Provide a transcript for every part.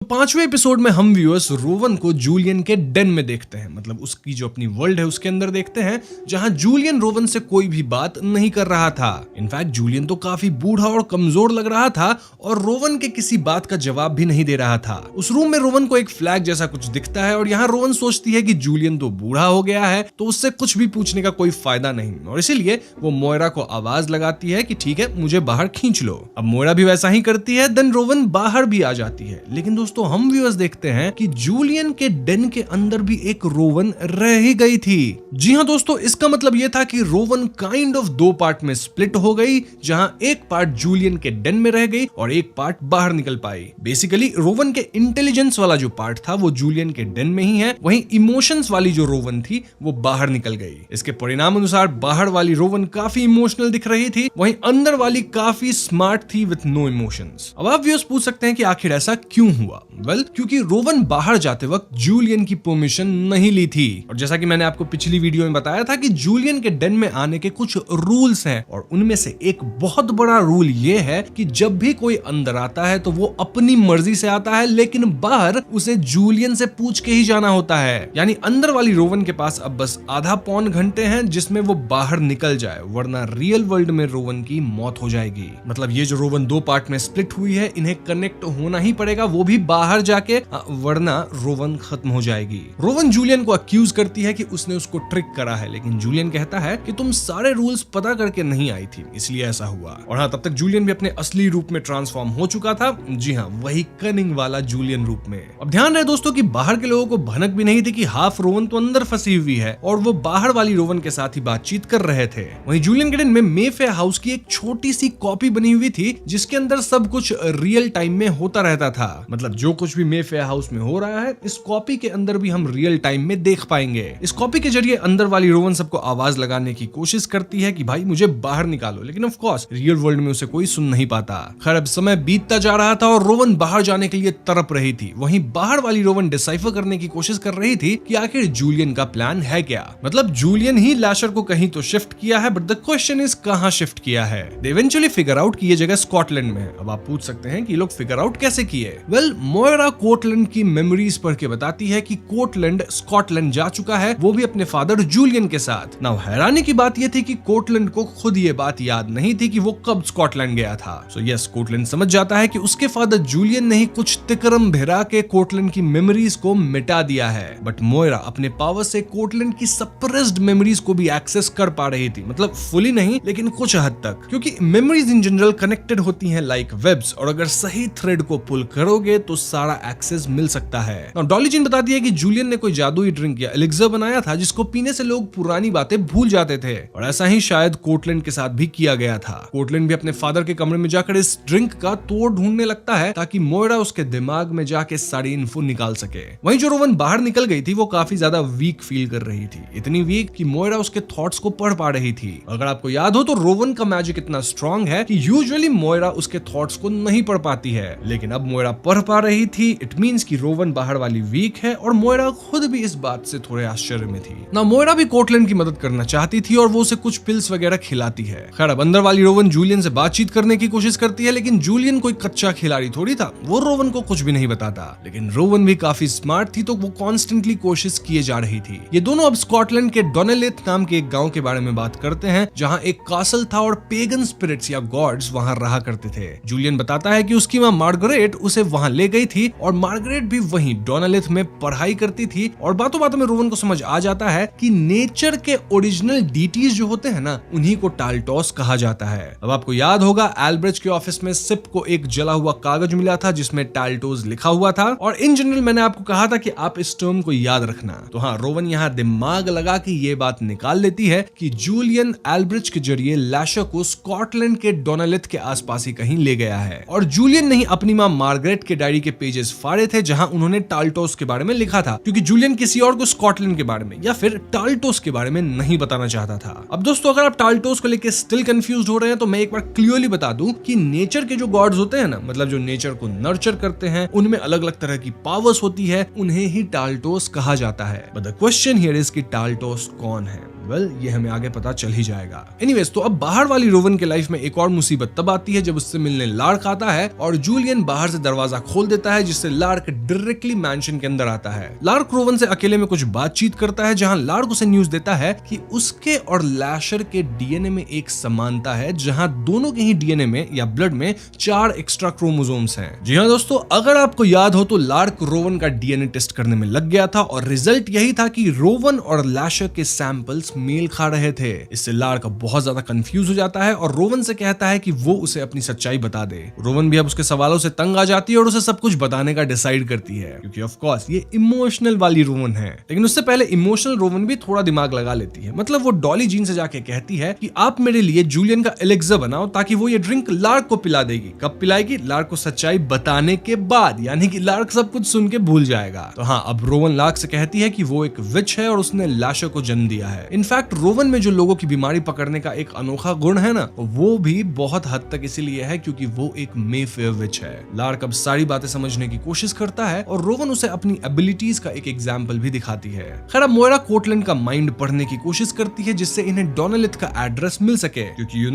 5वें एपिसोड में हम व्यूअर्स रोवन को जूलियन के डेन में देखते हैं, मतलब उसकी जो अपनी वर्ल्ड है उसके अंदर देखते हैं, जहां जूलियन रोवन से कोई भी बात नहीं कर रहा था। इनफैक्ट जूलियन तो काफी बूढ़ा और कमजोर लग रहा था और रोवन के किसी बात का जवाब भी नहीं दे रहा था। उस रूम में रोवन को एक फ्लैग जैसा कुछ दिखता है और यहाँ रोवन सोचती है कि जूलियन तो बूढ़ा हो गया है तो उससे कुछ भी पूछने का कोई फायदा नहीं, और इसीलिए वो मोयरा को आवाज लगाती है कि ठीक है मुझे बाहर खींच लो। अब मोयरा भी वैसा ही करती है, देन रोवन बाहर भी आ जाती है। लेकिन दोस्तों हम व्यूअर्स देखते हैं कि जूलियन के डेन के अंदर भी एक रोवन रह ही गई थी। जी हाँ दोस्तों, इसका मतलब यह था कि रोवन काइंड ऑफ दो पार्ट में स्प्लिट हो गई, जहां एक पार्ट जूलियन के डेन में रह गई और एक पार्ट बाहर निकल पाई। बेसिकली रोवन के इंटेलिजेंस वाला जो पार्ट था वो जूलियन के डेन में ही है, वहीं इमोशंस वाली जो रोवन थी वो बाहर निकल गई। इसके परिणाम अनुसार बाहर वाली रोवन काफी इमोशनल दिख रही थी, वहीं अंदर वाली काफी स्मार्ट थी विथ नो इमोशंस। अब आप व्यूअर्स पूछ सकते हैं कि आखिर ऐसा क्यों हुआ? क्योंकि रोवन बाहर जाते वक्त जूलियन की परमिशन नहीं ली थी, और जैसा कि मैंने आपको पिछली वीडियो में बताया था कि जूलियन के डेन में आने के कुछ रूल्स हैं, और उनमें से एक बहुत बड़ा रूल ये है कि जब भी कोई अंदर आता है तो वो अपनी मर्जी से आता है, लेकिन बाहर उसे जूलियन से पूछ के ही जाना होता है। यानी अंदर वाली रोवन के पास अब बस आधा पौन घंटे हैं जिसमें वो बाहर निकल जाए, वरना रियल वर्ल्ड में रोवन की मौत हो जाएगी। मतलब ये जो रोवन दो पार्ट में स्प्लिट हुई है, इन्हें कनेक्ट होना ही पड़ेगा, वो भी बाहर जाके, वरना रोवन खत्म हो जाएगी। रोवन जूलियन को अक्यूज करती है कि उसने उसको ट्रिक करा है, लेकिन जूलियन कहता है कि तुम सारे रूल्स पता करके नहीं आई थी, इसलिए ऐसा हुआ। और हाँ, तब तक जूलियन भी अपने असली रूप में ट्रांसफॉर्म हो चुका था। जी हाँ, वही कनिंग वाला जूलियन रूप में। अब ध्यान रहे दोस्तों कि बाहर के लोगों को भनक भी नहीं थी कि हाफ रोवन तो अंदर फंसी हुई है और वो बाहर वाली रोवन के साथ ही बातचीत कर रहे थे। वहीं जूलियन के डेन में मेफेयर हाउस की एक छोटी सी कॉपी बनी हुई थी जिसके अंदर सब कुछ रियल टाइम में होता रहता था। मतलब जो कुछ भी मेफेयर हाउस में हो रहा है इस कॉपी के अंदर भी हम रियल टाइम में देख पाएंगे। इस कॉपी के जरिए अंदर वाली रोवन सबको आवाज लगाने की कोशिश करती है कि भाई मुझे बाहर निकालो, लेकिन ऑफ कोर्स रियल वर्ल्ड में उसे कोई सुन नहीं पाता। खैर अब समय बीतता जा रहा था और रोवन बाहर जाने के लिए तड़प रही थी। वहीं बाहर वाली रोवन डिसाइफर करने की कोशिश कर रही थी कि आखिर जूलियन का प्लान है क्या। मतलब जूलियन ही लैशर को कहीं तो शिफ्ट किया है, बट द क्वेश्चन इज कहां शिफ्ट किया है। दे इवेंचुअली फिगर आउट कि ये जगह स्कॉटलैंड में है। अब आप पूछ सकते हैं कि ये लोग फिगर आउट कैसे किए? वेल, मोयरा कोर्टलैंड की मेमोरीज पढ़ के बताती है कि कोर्टलैंड स्कॉटलैंड जा चुका है, वो भी अपने फादर जूलियन के साथ। नाउ हैरानी की बात यह थी कि कोर्टलैंड को खुद ये बात याद नहीं थी कि वो कब स्कॉटलैंड गया था। सो यस, कोर्टलैंड समझ जाता है कि उसके फादर जूलियन ने ही कुछ तिकरम भिरा के कोर्टलैंड की मेमोरीज को मिटा दिया है। बट मोयरा अपने पावर से कोर्टलैंड की सप्रेस्ड मेमोरीज को भी एक्सेस कर पा रही थी, मतलब फुली नहीं लेकिन कुछ हद तक, क्योंकि मेमोरीज इन जनरल कनेक्टेड होती हैं लाइक वेब्स, और अगर सही थ्रेड को पुल करोगे तो सारा एक्सेस मिल सकता है। डॉली जीन बताती है कि जूलियन ने कोई जादुई ड्रिंक या एलिक्सर बनाया था जिसको पीने से लोग पुरानी बातें भूल जाते थे, और ऐसा ही शायद कोर्टलैंड के साथ भी किया गया था। कोर्टलैंड भी अपने फादर के कमरे में जाकर इस ड्रिंक का तोड़ ढूंढने लगता है ताकि मोयरा उसके दिमाग में जाके सारी इन्फो निकाल सके। वहीं जो रोवन बाहर निकल गई थी वो काफी ज्यादा वीक फील कर रही थी, इतनी वीक कि मोयरा उसके थॉट्स को पढ़ पा रही थी। अगर आपको याद हो तो रोवन का मैजिक इतना स्ट्रॉन्ग है कि यूजुअली मोयरा उसके थॉट्स को नहीं पढ़ पाती है, लेकिन अब मोयरा पढ़ पा रही थी। इट मींस कि रोवन बाहर वाली वीक है, और मोयरा खुद भी इस बात से थोड़े आश्चर्य में थी। ना मोयरा भी कोर्टलैंड की मदद करना चाहती थी और वो उसे कुछ पिल्स वगैरह खिलाती है। खैर अब अंदर वाली रोवन जूलियन से बातचीत करने की कोशिश करती है, लेकिन जूलियन कोई कच्चा खिलाड़ी थोड़ी था, वो रोवन को कुछ भी नहीं बताता। लेकिन रोवन भी काफी स्मार्ट थी तो वो कॉन्स्टेंटली कोशिश किए जा रही थी। ये दोनों अब स्कॉटलैंड के डोनेलेथ नाम के एक गांव के बारे में बात करते हैं जहां एक कासल था और पेगन स्पिरिट्स या गॉड्स वहां रहा करते थे। जूलियन बताता है कि उसकी मां मार्गरेट उसे वहां ले गई थी और मार्गरेट भी वहीं डोनेलेथ में पढ़ाई करती थी, और बातों बातों में रोवन को समझ आ जाता है कि नेचर के ओरिजिनल डीटीज जो होते हैं ना, उन्हीं को टाल्टोस कहा जाता है। अब आपको याद होगा एल्ब्रिज के ऑफिस में सिप को एक जला हुआ कागज मिला था जिसमें टाल्टोस लिखा हुआ था, और इन जनरल मैंने आपको कहा था कि आप इस टर्म को याद रखना। तो हाँ, रोवन यहाँ दिमाग लगा के ये बात निकाल लेती है कि जूलियन एल्ब्रिज के जरिए लैशर को स्कॉटलैंड के डोनेलेथ के आसपास ही कहीं ले गया है, और जूलियन ने ही अपनी मां मार्गरेट के डायरी के पेजेस फाड़े थे जहां उन्होंने टाल्टोस के बारे में लिखा था, क्योंकि जूलियन किसी और को स्कॉटलैंड के बारे में या फिर टाल्टोस के बारे में नहीं बताना चाहता था। अब दोस्तों अगर आप टाल्टोस को लेकर स्टिल कंफ्यूज्ड हो रहे हैं तो मैं एक बार क्लियरली बता दूं कि नेचर के जो गॉड्स होते हैं ना, मतलब जो नेचर को नर्चर करते हैं, उनमें अलग अलग तरह की पावर्स होती है, उन्हें ही टाल्टोस कहा जाता है। But the question here is कि टाल्टोस कौन है? वेल ये हमें आगे पता चल ही जाएगा। एनीवेज, तो अब बाहर वाली रोवन के लाइफ में एक और मुसीबत तब आती है जब उससे मिलने लार्क आता है और जूलियन बाहर से दरवाजा खोल देता है, जिससे लार्क डायरेक्टली मैंशन के अंदर आता है। लार्क रोवन से अकेले में कुछ बातचीत करता है, जहां लार्क उसे न्यूज देता है कि उसके और लैशर के डीएनए में एक समानता है, जहां दोनों के ही डीएनए में या ब्लड में 4 एक्स्ट्रा क्रोमोसोम्स हैं। जी हाँ दोस्तों, अगर आपको याद हो तो लार्क रोवन का डीएनए टेस्ट करने में लग गया था और रिजल्ट यही था कि रोवन और लैशर के सैंपल्स मेल खा रहे थे। इससे लार्क बहुत ज्यादा कंफ्यूज हो जाता है और रोवन से कहता है कि वो उसे अपनी सच्चाई बता दे। रोवन भी अब उसके सवालों से तंग आ जाती है और उसे सब कुछ बताने का डिसाइड करती है, क्योंकि ऑफ कोर्स ये इमोशनल वाली रोवन है। लेकिन उससे पहले इमोशनल रोवन भी थोड़ा दिमाग लगा लेती है। मतलब वो डॉली जीन से जाके कहती है कि आप मेरे लिए जूलियन का एलेक्सा बनाओ ताकि वो ये ड्रिंक लार्क को पिला देगी। कब पिलाएगी? लार्क को सच्चाई बताने के बाद, यानी कि लार्क सब कुछ सुन के भूल जाएगा। तो हाँ, अब रोवन लार्क से कहती है कि वो एक विच है और उसने लैशर को जन्म दिया है। इनफैक्ट रोवन में जो लोगों की बीमारी पकड़ने का एक अनोखा गुण है ना, वो भी बहुत हद तक इसीलिए है क्योंकि वो एक मेफेयर विच है। लार्क अब सारी बातें समझने की कोशिश करता है और रोवन उसे अपनी एबिलिटीज का एक एग्जाम्पल भी दिखाती है। खैर, अब मोइरा कोर्टलैंड का माइंड पढ़ने की कोशिश करती है जिससे इन्हें डोनालिथ का एड्रेस मिल सके, क्योंकि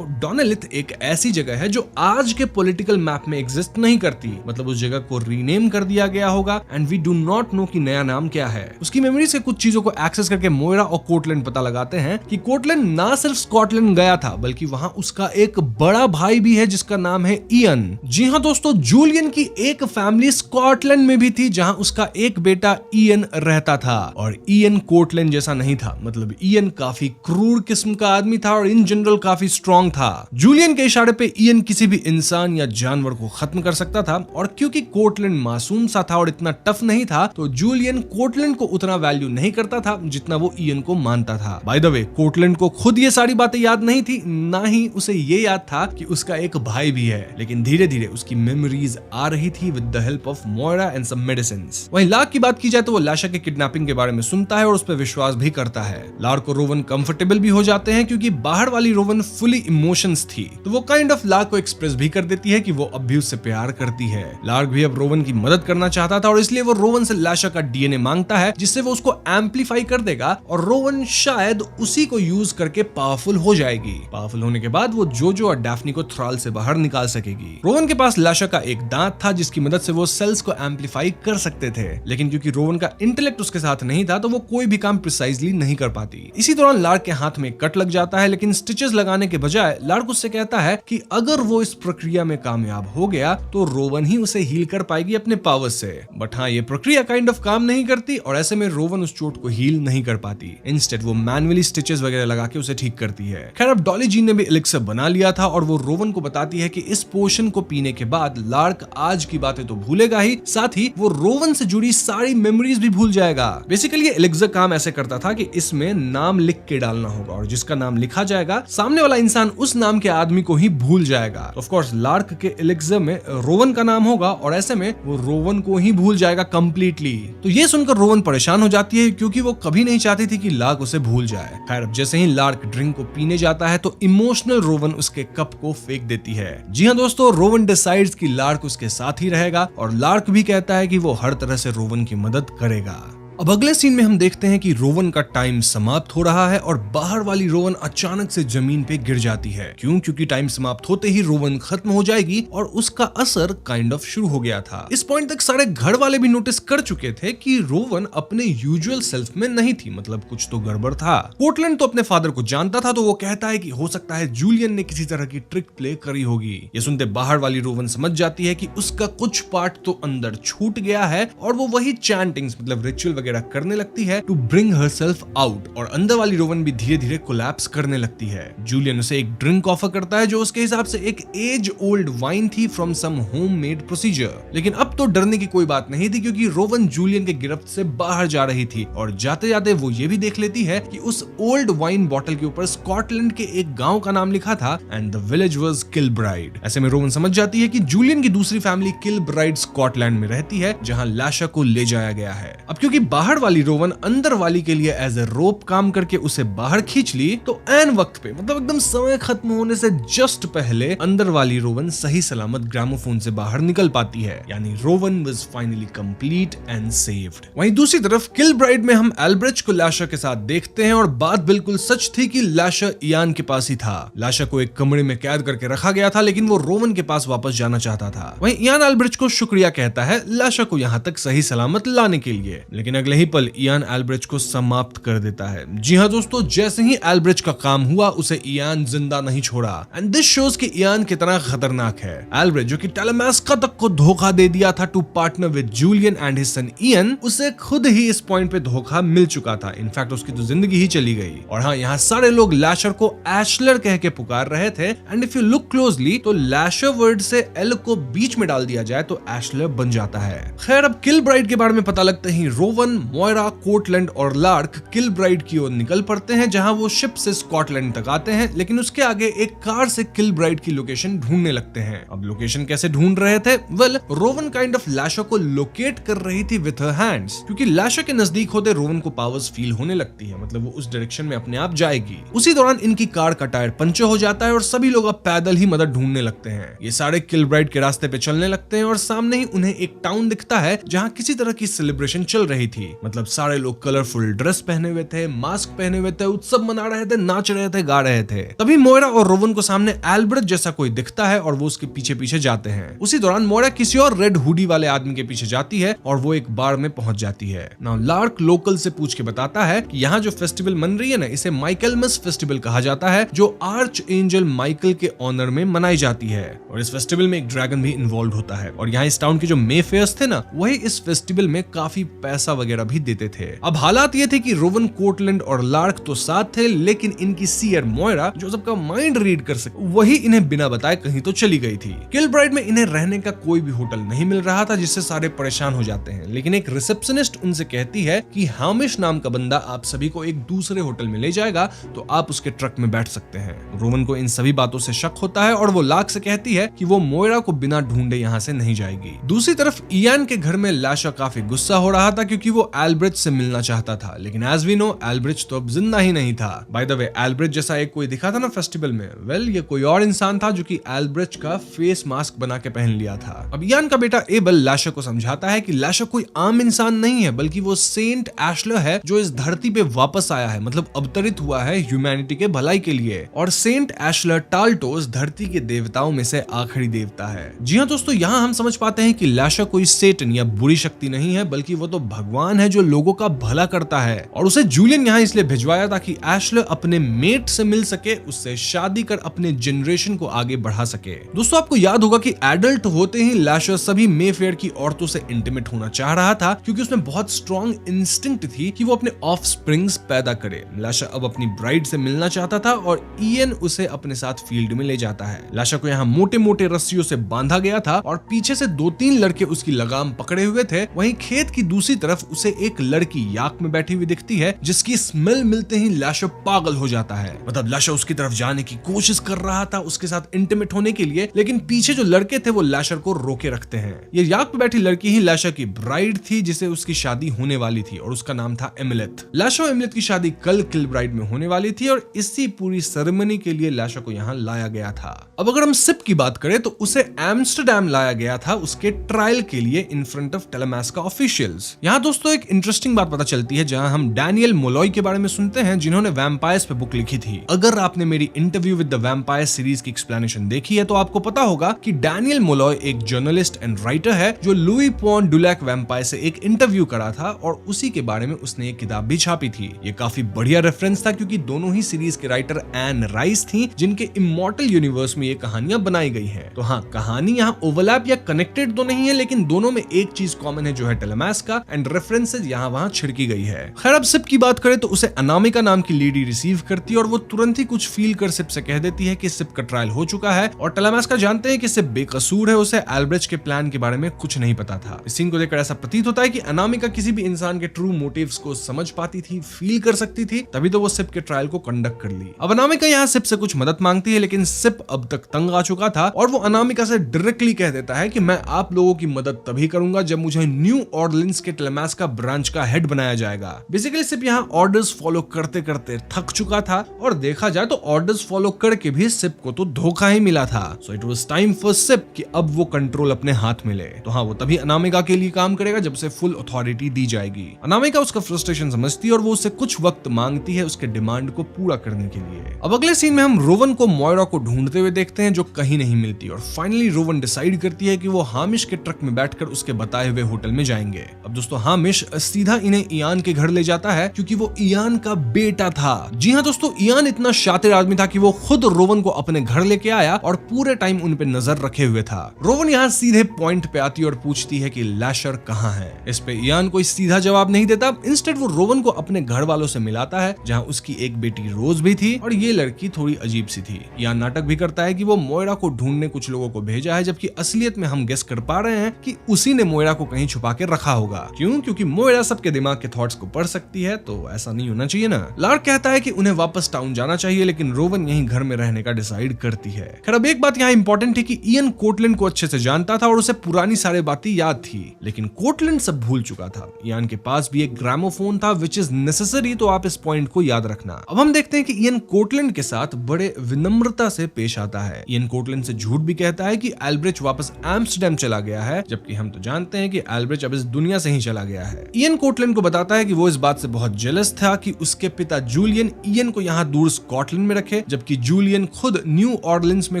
डोनालिथ एक ऐसी जगह है जो आज के पॉलिटिकल मैप में एग्जिस्ट नहीं करती। मतलब उस जगह को रीनेम कर दिया गया होगा and we do not know कि नया नाम क्या है। उसकी मेमोरी से कुछ चीजों को एक्सेस करके मोइरा और कोर्टलैंड पता लगाते हैं कि कोर्टलैंड ना सिर्फ स्कॉटलैंड गया था बल्कि वहां उसका एक बड़ा भाई भी है जिसका नाम है इयन। जी हाँ दोस्तों, जूलियन की एक फैमिली स्कॉटलैंड में भी थी जहां उसका एक बेटा इयन रहता था और इयन कोर्टलैंड जैसा नहीं था। मतलब इयन काफी क्रूर किस्म का आदमी था और इन जनरल काफी स्ट्रॉन्ग था। जूलियन के इशारे पे इयन किसी भी इंसान या जानवर को खत्म कर सकता था और क्योंकि कोर्टलैंड मासूम सा था और इतना टफ नहीं था तो जूलियन कोर्टलैंड को उतना वैल्यू नहीं करता था जितना वो इयन को मानता था। बाय द वे, कोर्टलैंड को खुद ये सारी बातें याद नहीं थी, ना ही उसे ये याद था कि उसका एक भाई भी है। लेकिन धीरे धीरे उसकी मेमोरीज आ रही थी with the help of Moira and some medicines. वहीं लार्क की बात की जाए तो वो लैशर के किडनैपिंग के बारे में सुनता है और उस पर विश्वास भी करता है। लार्क और रोवन कंफर्टेबल भी हो जाते हैं क्योंकि बाहर वाली रोवन फुली इमोशंस थी, तो वो काइंड ऑफ लार्क को एक्सप्रेस भी कर देती है कि वो अब भी उससे प्यार करती है। लार्क भी अब रोवन की मदद करना चाहता था और इसलिए वो रोवन से लैशर का डीएनए मांगता है जिससे वो उसको एम्पलीफाई कर देगा और रोवन शायद उसी को यूज करके पावरफुल हो जाएगी। पावरफुल होने के बाद वो जोजो और डैफ्नी को थ्रॉल से बाहर निकाल सकेगी। रोवन के पास लैशर का एक दांत था जिसकी मदद से वो सेल्स को एम्पलीफाई कर सकते थे, लेकिन क्योंकि रोवन का इंटेलेक्ट उसके साथ नहीं था तो वो कोई भी काम प्रिसाइजली नहीं कर पाती। इसी दौरान लार्क के हाथ में कट लग जाता है, लेकिन स्टिचेस लगाने के बजाय लार्क उससे कहता है कि अगर वो इस प्रक्रिया में कामयाब हो गया तो रोवन ही उसे हील कर पाएगी अपने पावर से। बट हाँ, ये प्रक्रिया काइंड ऑफ काम नहीं करती और ऐसे में रोवन उस चोट को हील नहीं कर पाती। इंस्टेड वो मैनुअली स्टिचेस वगैरह लगा के उसे ठीक करती है। खैर, अब डॉली जीन ने भी एलिक्सर बना लिया था और वो रोवन को बताती है कि इस पोशन को पीने के बाद लार्क आज की बातें तो भूलेगा ही, साथ ही वो रोवन से जुड़ी सारी मेमोरीज भी भूल जाएगा। बेसिकली ये एलिक्सर काम ऐसे करता था कि इसमें नाम लिख के डालना होगा और जिसका नाम लिखा जाएगा सामने वाला इंसान उस नाम के आदमी को ही भूल जाएगा। ऑफ कोर्स लार्क के एलिक्सर में रोवन का नाम होगा और ऐसे में वो रोवन को ही भूल जाएगा कंप्लीटली। तो ये सुनकर रोवन परेशान हो जाती है क्योंकि वो कभी नहीं चाहती थी कि लार्क उसे भूल जाए। खैर, अब जैसे ही लार्क ड्रिंक को पीने जाता है तो इमोशनल रोवन उसके कप को फेंक देती है। जी हाँ दोस्तों, रोवन डिसाइड्स कि लार्क उसके साथ ही रहेगा और लार्क भी कहता है कि वो हर तरह से रोवन की मदद करेगा। अब अगले सीन में हम देखते हैं कि रोवन का टाइम समाप्त हो रहा है और बाहर वाली रोवन अचानक से जमीन पे गिर जाती है। क्यों? क्योंकि टाइम समाप्त होते ही रोवन खत्म हो जाएगी और उसका असर काइंड ऑफ शुरू हो गया था। इस पॉइंट तक सारे घर वाले भी नोटिस कर चुके थे कि रोवन अपने यूजुअल सेल्फ में नहीं थी, मतलब कुछ तो गड़बड़ था। कोर्टलैंड तो अपने फादर को जानता था, तो वो कहता है कि हो सकता है जूलियन ने किसी तरह की ट्रिक प्ले करी होगी। ये सुनते बाहर वाली रोवन समझ जाती है कि उसका कुछ पार्ट तो अंदर छूट गया है और वो वही चैंटिंग्स मतलब रिचुअल वगैरह करने लगती है टू ब्रिंग हरसेल्फ आउट और अंदर वाली रोवन भी धीरे धीरे कोलैप्स करने लगती है। जूलियन उसे एक ड्रिंक ऑफर करता है जो उसके हिसाब से एक एज ओल्ड वाइन थी फ्रॉम सम होममेड प्रोसीजर। लेकिन अब तो डरने की कोई बात नहीं थी क्योंकि रोवन जूलियन के गिरफ्त से बाहर जा रही थी और जाते जाते वो ये भी देख लेती है कि उस ओल्ड वाइन बॉटल के ऊपर स्कॉटलैंड के एक गांव का नाम लिखा था एंड द विलेज वाज किलब्राइड। ऐसे में रोवन समझ जाती है कि जूलियन की दूसरी फैमिली किलब्राइड स्कॉटलैंड में रहती है जहां लैशर को ले जाया गया है। अब क्योंकि बाहर वाली रोवन अंदर वाली के लिए एज ए रोप काम करके उसे बाहर खींच ली, तो एन वक्त पे मतलब एकदम समय खत्म होने से जस्ट पहले अंदर वाली रोवन सही सलामत ग्रामोफोन से बाहर निकल पाती है, यानी Rowan was finally complete and saved. वहीं दूसरी तरफ किल ब्राइड में हम एल्ब्रेच को लाशा के साथ देखते हैं और बात बिल्कुल सच थी कि लाशा इयान के पास ही था। लाशा को एक कमरे में कैद करके रखा गया था, लेकिन वो रोवन के पास वापस जाना चाहता था। वहीं इयान एल्ब्रेच को शुक्रिया कहता है लाशा को यहाँ तक सही सलामत लाने के लिए, लेकिन अगले ही पल इयान एल्ब्रेच को समाप्त कर देता है। जी हाँ दोस्तों, जैसे ही एल्ब्रेच का काम हुआ उसे इयान जिंदा नहीं छोड़ा, एंड दिस शोज कि इयान कितना खतरनाक है। एल्ब्रेच जो कि टेलेमास्का तक को धोखा दे दिया था to partner with Julian and his son Ian, उसे खुद ही इस पॉइंट पे धोखा मिल चुका था। इनफैक्ट उसकी तो जिंदगी ही चली गई। और हाँ, यहाँ सारे लोग लैशर को एशलर कह के पुकार रहे थे, and if you look closely तो लैशर वर्ड से एल को बीच में डाल दिया जाए तो एशलर बन जाता है। खैर, अब किल ब्राइड के बारे में पता लगते ही रोवन, मोयरा, कोर्टलैंड और लार्क किल ब्राइड की ओर निकल पड़ते हैं, जहां वो शिप से स्कॉटलैंड तक आते हैं, लेकिन उसके आगे एक कार से किल ब्राइड की लोकेशन ढूंढने लगते हैं। अब लोकेशन कैसे ढूंढ रहे थे? वेल, रोवन काइंड ऑफ लैशर को लोकेट कर रही थी विथ हर हैंड्स, क्योंकि लैशर के नजदीक होते रोवन को पावर्स फील होने लगती है, मतलब वो उस डायरेक्शन में अपने आप जाएगी। उसी दौरान इनकी कार का टायर पंचर हो जाता है और सभी लोग अब पैदल ही मदद ढूंढने लगते हैं। ये सारे किल ब्राइड के रास्ते पे चलने लगते हैं और सामने ही उन्हें एक टाउन दिखता है जहां किसी तरह की सेलिब्रेशन चल रही थी। मतलब सारे लोग कलरफुल ड्रेस पहने हुए थे, मास्क पहने हुए थे, उत्सव मना रहे थे, नाच रहे थे, गा रहे थे। तभी मोयरा और रोवन को सामने एल्ब्रेच जैसा कोई दिखता है और वो उसके पीछे पीछे जाते हैं। उसी दौरान मोयरा किसी और रेड हुडी वाले आदमी के पीछे जाती है और वो एक बार में पहुंच जाती है। नाउ लार्क लोकल से पूछ के बताता है कि यहाँ जो फेस्टिवल मन रही है ना, इसे माइकलमस फेस्टिवल कहा जाता है, जो आर्च एंजल माइकल के ऑनर में मनाई जाती है। और इस फेस्टिवल में एक ड्रैगन भी इन्वॉल्व होता है। और यहाँ इस टाउन के जो मे फेयर्स थे ना, वही इस फेस्टिवल में काफी पैसा वगैरह भी देते थे। अब हालात ये थे कि रोवन, कोर्टलैंड और लार्क तो साथ थे, लेकिन इनकी सीयर मोयरा जो सबका माइंड रीड कर सके, वही इन्हें बिना बताए कहीं तो चली गई थी। किल ब्राइड में इन्हें रहने का कोई भी होटल नहीं मिल रहा था, जिससे सारे परेशान हो जाते हैं। लेकिन एक रिसेप्शनिस्ट उनसे कहती है कि हामिश नाम का बंदा आप सभी को एक दूसरे होटल में ले जाएगा, तो आप उसके ट्रक में बैठ सकते हैं। रोवन को इन सभी बातों से शक होता है और वो लार्क से कहती है कि वो मोयरा को बिना ढूंढे यहाँ से नहीं जाएगी। दूसरी तरफ इयान के घर में लाशा काफी गुस्सा हो रहा था, क्योंकि वो एल्ब्रेच से मिलना चाहता था, लेकिन एज वी नो एल्ब्रेच तो अब जिंदा ही नहीं था। बाय द वे, एल्ब्रेच जैसा एक कोई दिखा था ना फेस्टिवल में, वेल ये कोई और इंसान था जो कि एल्ब्रेच का फेस मास्क बना के पहन लिया था। अब इयान का बेटा एबल लाशा को समझाता है कि लाशा कोई आम इंसान नहीं है, बल्कि वो सेंट एशलर है जो इस धरती पे वापस आया है, मतलब अवतरित हुआ है ह्यूमैनिटी के भलाई के लिए। और सेंट एशलर टाल्टोस धरती के देवताओं में से आखिरी देवता है। जी हाँ दोस्तों, यहाँ हम समझ पाते हैं कि लाशा कोई सेटन या बुरी शक्ति नहीं है, बल्कि वो तो भगवान है जो लोगों का भला करता है। और उसे जूलियन यहाँ इसलिए भिजवाया ताकि एशलर अपने मेट से मिल सके, उससे शादी कर अपने जनरेशन को आगे बढ़ा सके। दोस्तों, आपको याद होगा कि एडल्ट होते ही लाशा सभी मेफेयर की औरतों से इंटीमेट होना चाह रहा था, क्योंकि उसमें बहुत स्ट्रॉन्ग इंस्टिंक्ट थी कि वो अपने ऑफस्प्रिंग्स पैदा करे। लाशा अब अपनी ब्राइड से मिलना चाहता था और इयन उसे अपने साथ फील्ड में ले जाता है। लाशा को यहाँ मोटे मोटे रस्सियों से बांधा गया था और पीछे से 2-3 लड़के उसकी लगाम पकड़े हुए थे। वहीं खेत की दूसरी तरफ उसे एक लड़की याक में बैठी हुई दिखती है, जिसकी स्मेल मिलते ही लाशा पागल हो जाता है। मतलब लाशा उसकी तरफ जाने की कोशिश कर रहा था उसके साथ इंटीमेट होने के लिए, लेकिन पीछे जो लड़के थे वो लाशा को रोके रखते हैं। ये याक पे बैठी लड़की ही लाशा की ब्राइड थी, जिसे उसकी शादी होने वाली थी और उसका नाम था एमिलेथ। लाशा और एमिलेथ की शादी कल किल ब्राइड में होने वाली थी और इसी पूरी सेरेमनी के लिए लाशा को यहाँ लाया गया था। अब अगर हम सिप की बात करें तो उसे एम्स्टरडैम लाया गया था उसके ट्रायल के लिए इन फ्रंट ऑफ टेलेमास्का ऑफिशियल्स। यहाँ दोस्तों एक इंटरेस्टिंग बात पता चलती है, जहाँ हम डैनियल मोलॉय के बारे में सुनते हैं, जिन्होंने वैम्पायर्स पे बुक लिखी थी। अगर आपने मेरी interview with the vampire series की एक्सप्लेनेशन देखी है तो आपको पता होगा कि डैनियल मोलॉय एक जर्नलिस्ट एंड राइटर है जो लुई पॉन डुलैक वैम्पायर से एक इंटरव्यू करा था और उसी के बारे में उसने एक किताब भी छापी थी। ये काफी बढ़िया रेफरेंस था, क्योंकि दोनों ही सीरीज के राइटर एन राइस थी, जिनके इमॉर्टल यूनिवर्स में ये कहानियां बनाई गई हैं। तो हाँ, कहानी यहाँ ओवरलैप या कनेक्टेड तो नहीं है, लेकिन दोनों में एक चीज कॉमन है जो है टेलेमास्का, एंड रेफरेंसेज यहाँ वहाँ छिड़की गई है। खैर, अब सिप की बात करें तो उसे अनामिका नाम की लेडी रिसीव करती है और वो तुरंत ही कुछ फील कर सिप से कह देती है कि सिप का ट्रायल हो चुका है और टेलेमास्का जानते हैं कि सिप बेकसूर है, उसे एल्ब्रेच के प्लान के बारे में कुछ नहीं पता था। इस सीन को देखकर ऐसा प्रतीत होता है कि अनामिका किसी भी इंसान के ट्रू मोटिव्स को समझ पाती थी, फील कर सकती थी, तभी तो वो सिप के ट्रायल को कंडक्ट कर ली। अब अनामिका यहाँ सिप से कुछ मदद मांगती है, लेकिन सिप अब तक तंग आ चुका था और वो अनामिका से डायरेक्टली कह देता है कि मैं आप लोगों की मदद तभी करूंगा जब मुझे न्यू ऑर्लिन्स के टेलेमास्का का ब्रांच का हेड बनाया जाएगा। बेसिकली सिप यहाँ ऑर्डर्स फॉलो करते करते थक चुका था और देखा जाए तो ऑर्डर्स फॉलो करके भी सिप को तो धोखा ही मिला था। So it was time for Cip कि अब वो कंट्रोल अपने हाथ में ले। तो हाँ, वो तभी अनामिका के लिए काम करेगा जब से फुल अथॉरिटी दी जाएगी। अनामिका उसका फ्रस्ट्रेशन समझती है और वो उससे कुछ वक्त मांगती है उसके डिमांड को पूरा करने के लिए। अब अगले सीन में हम रोवन को मोयरा को ढूंढते हुए देखते हैं जो कहीं नहीं मिलती और फाइनली रोवन डिसाइड करती है कि वो हामिश के ट्रक में बैठकर उसके बताए हुए होटल में जाएंगे। अब दोस्तों हामिश सीधा इन्हें इयान के घर ले जाता है क्योंकि वो इयान का बेटा था। जी हाँ दोस्तों, इयान इतना शातिर आदमी था कि वो खुद रोवन को अपने घर लेके आया और पूरे टाइम उन पे नजर रखे हुए था। रोवन यहाँ सीधे पॉइंट पे आती और पूछती है कि लैशर कहाँ है। इस पे इयान कोई सीधा जवाब नहीं देता। इंस्टेड वो रोवन को अपने घर वालों से मिलाता है जहाँ उसकी एक बेटी रोज भी थी और ये लड़की थोड़ी अजीब सी थी। इयान नाटक भी करता है कि वो मोयरा को ढूंढने कुछ लोगों को भेजा है, जबकि असलियत में हम गेस कर पा रहे हैं कि उसी ने मोयरा को कहीं छुपा के रखा होगा। क्यों? क्योंकि मोयरा सबके दिमाग के थॉट्स को पढ़ सकती है, तो ऐसा नहीं होना चाहिए ना। लार्क कहता है कि उन्हें वापस टाउन जाना चाहिए, लेकिन रोवन यहीं घर में रहने का डिसाइड करती है। खैर अब एक बात यहाँ इंपॉर्टेंट है कि इयन कोर्टलैंड को अच्छे से जानता था और उसे पुरानी सारी बातें याद थी, लेकिन कोर्टलैंड सब भूल चुका था। इयन के पास भी एक ग्रामोफोन था विच इज नेसेसरी, तो आप इस पॉइंट को याद रखना। अब हम देखते हैं कि इयन कोर्टलैंड के साथ बड़े विनम्रता से पेश आता है। इयन कोर्टलैंड से झूठ भी कहता है कि एल्ब्रिच वापस एम्स्टरडम चला गया है, जबकि हम तो जानते हैं कि एल्ब्रिच अब इस दुनिया से ही चला गया है। इयन कोर्टलैंड को बताता है कि वो इस बात से बहुत जेलस था कि उसके पिता जूलियन इयन को यहाँ दूर स्कॉटलैंड में रखे, जबकि जूलियन खुद न्यू ऑर्लिन्स में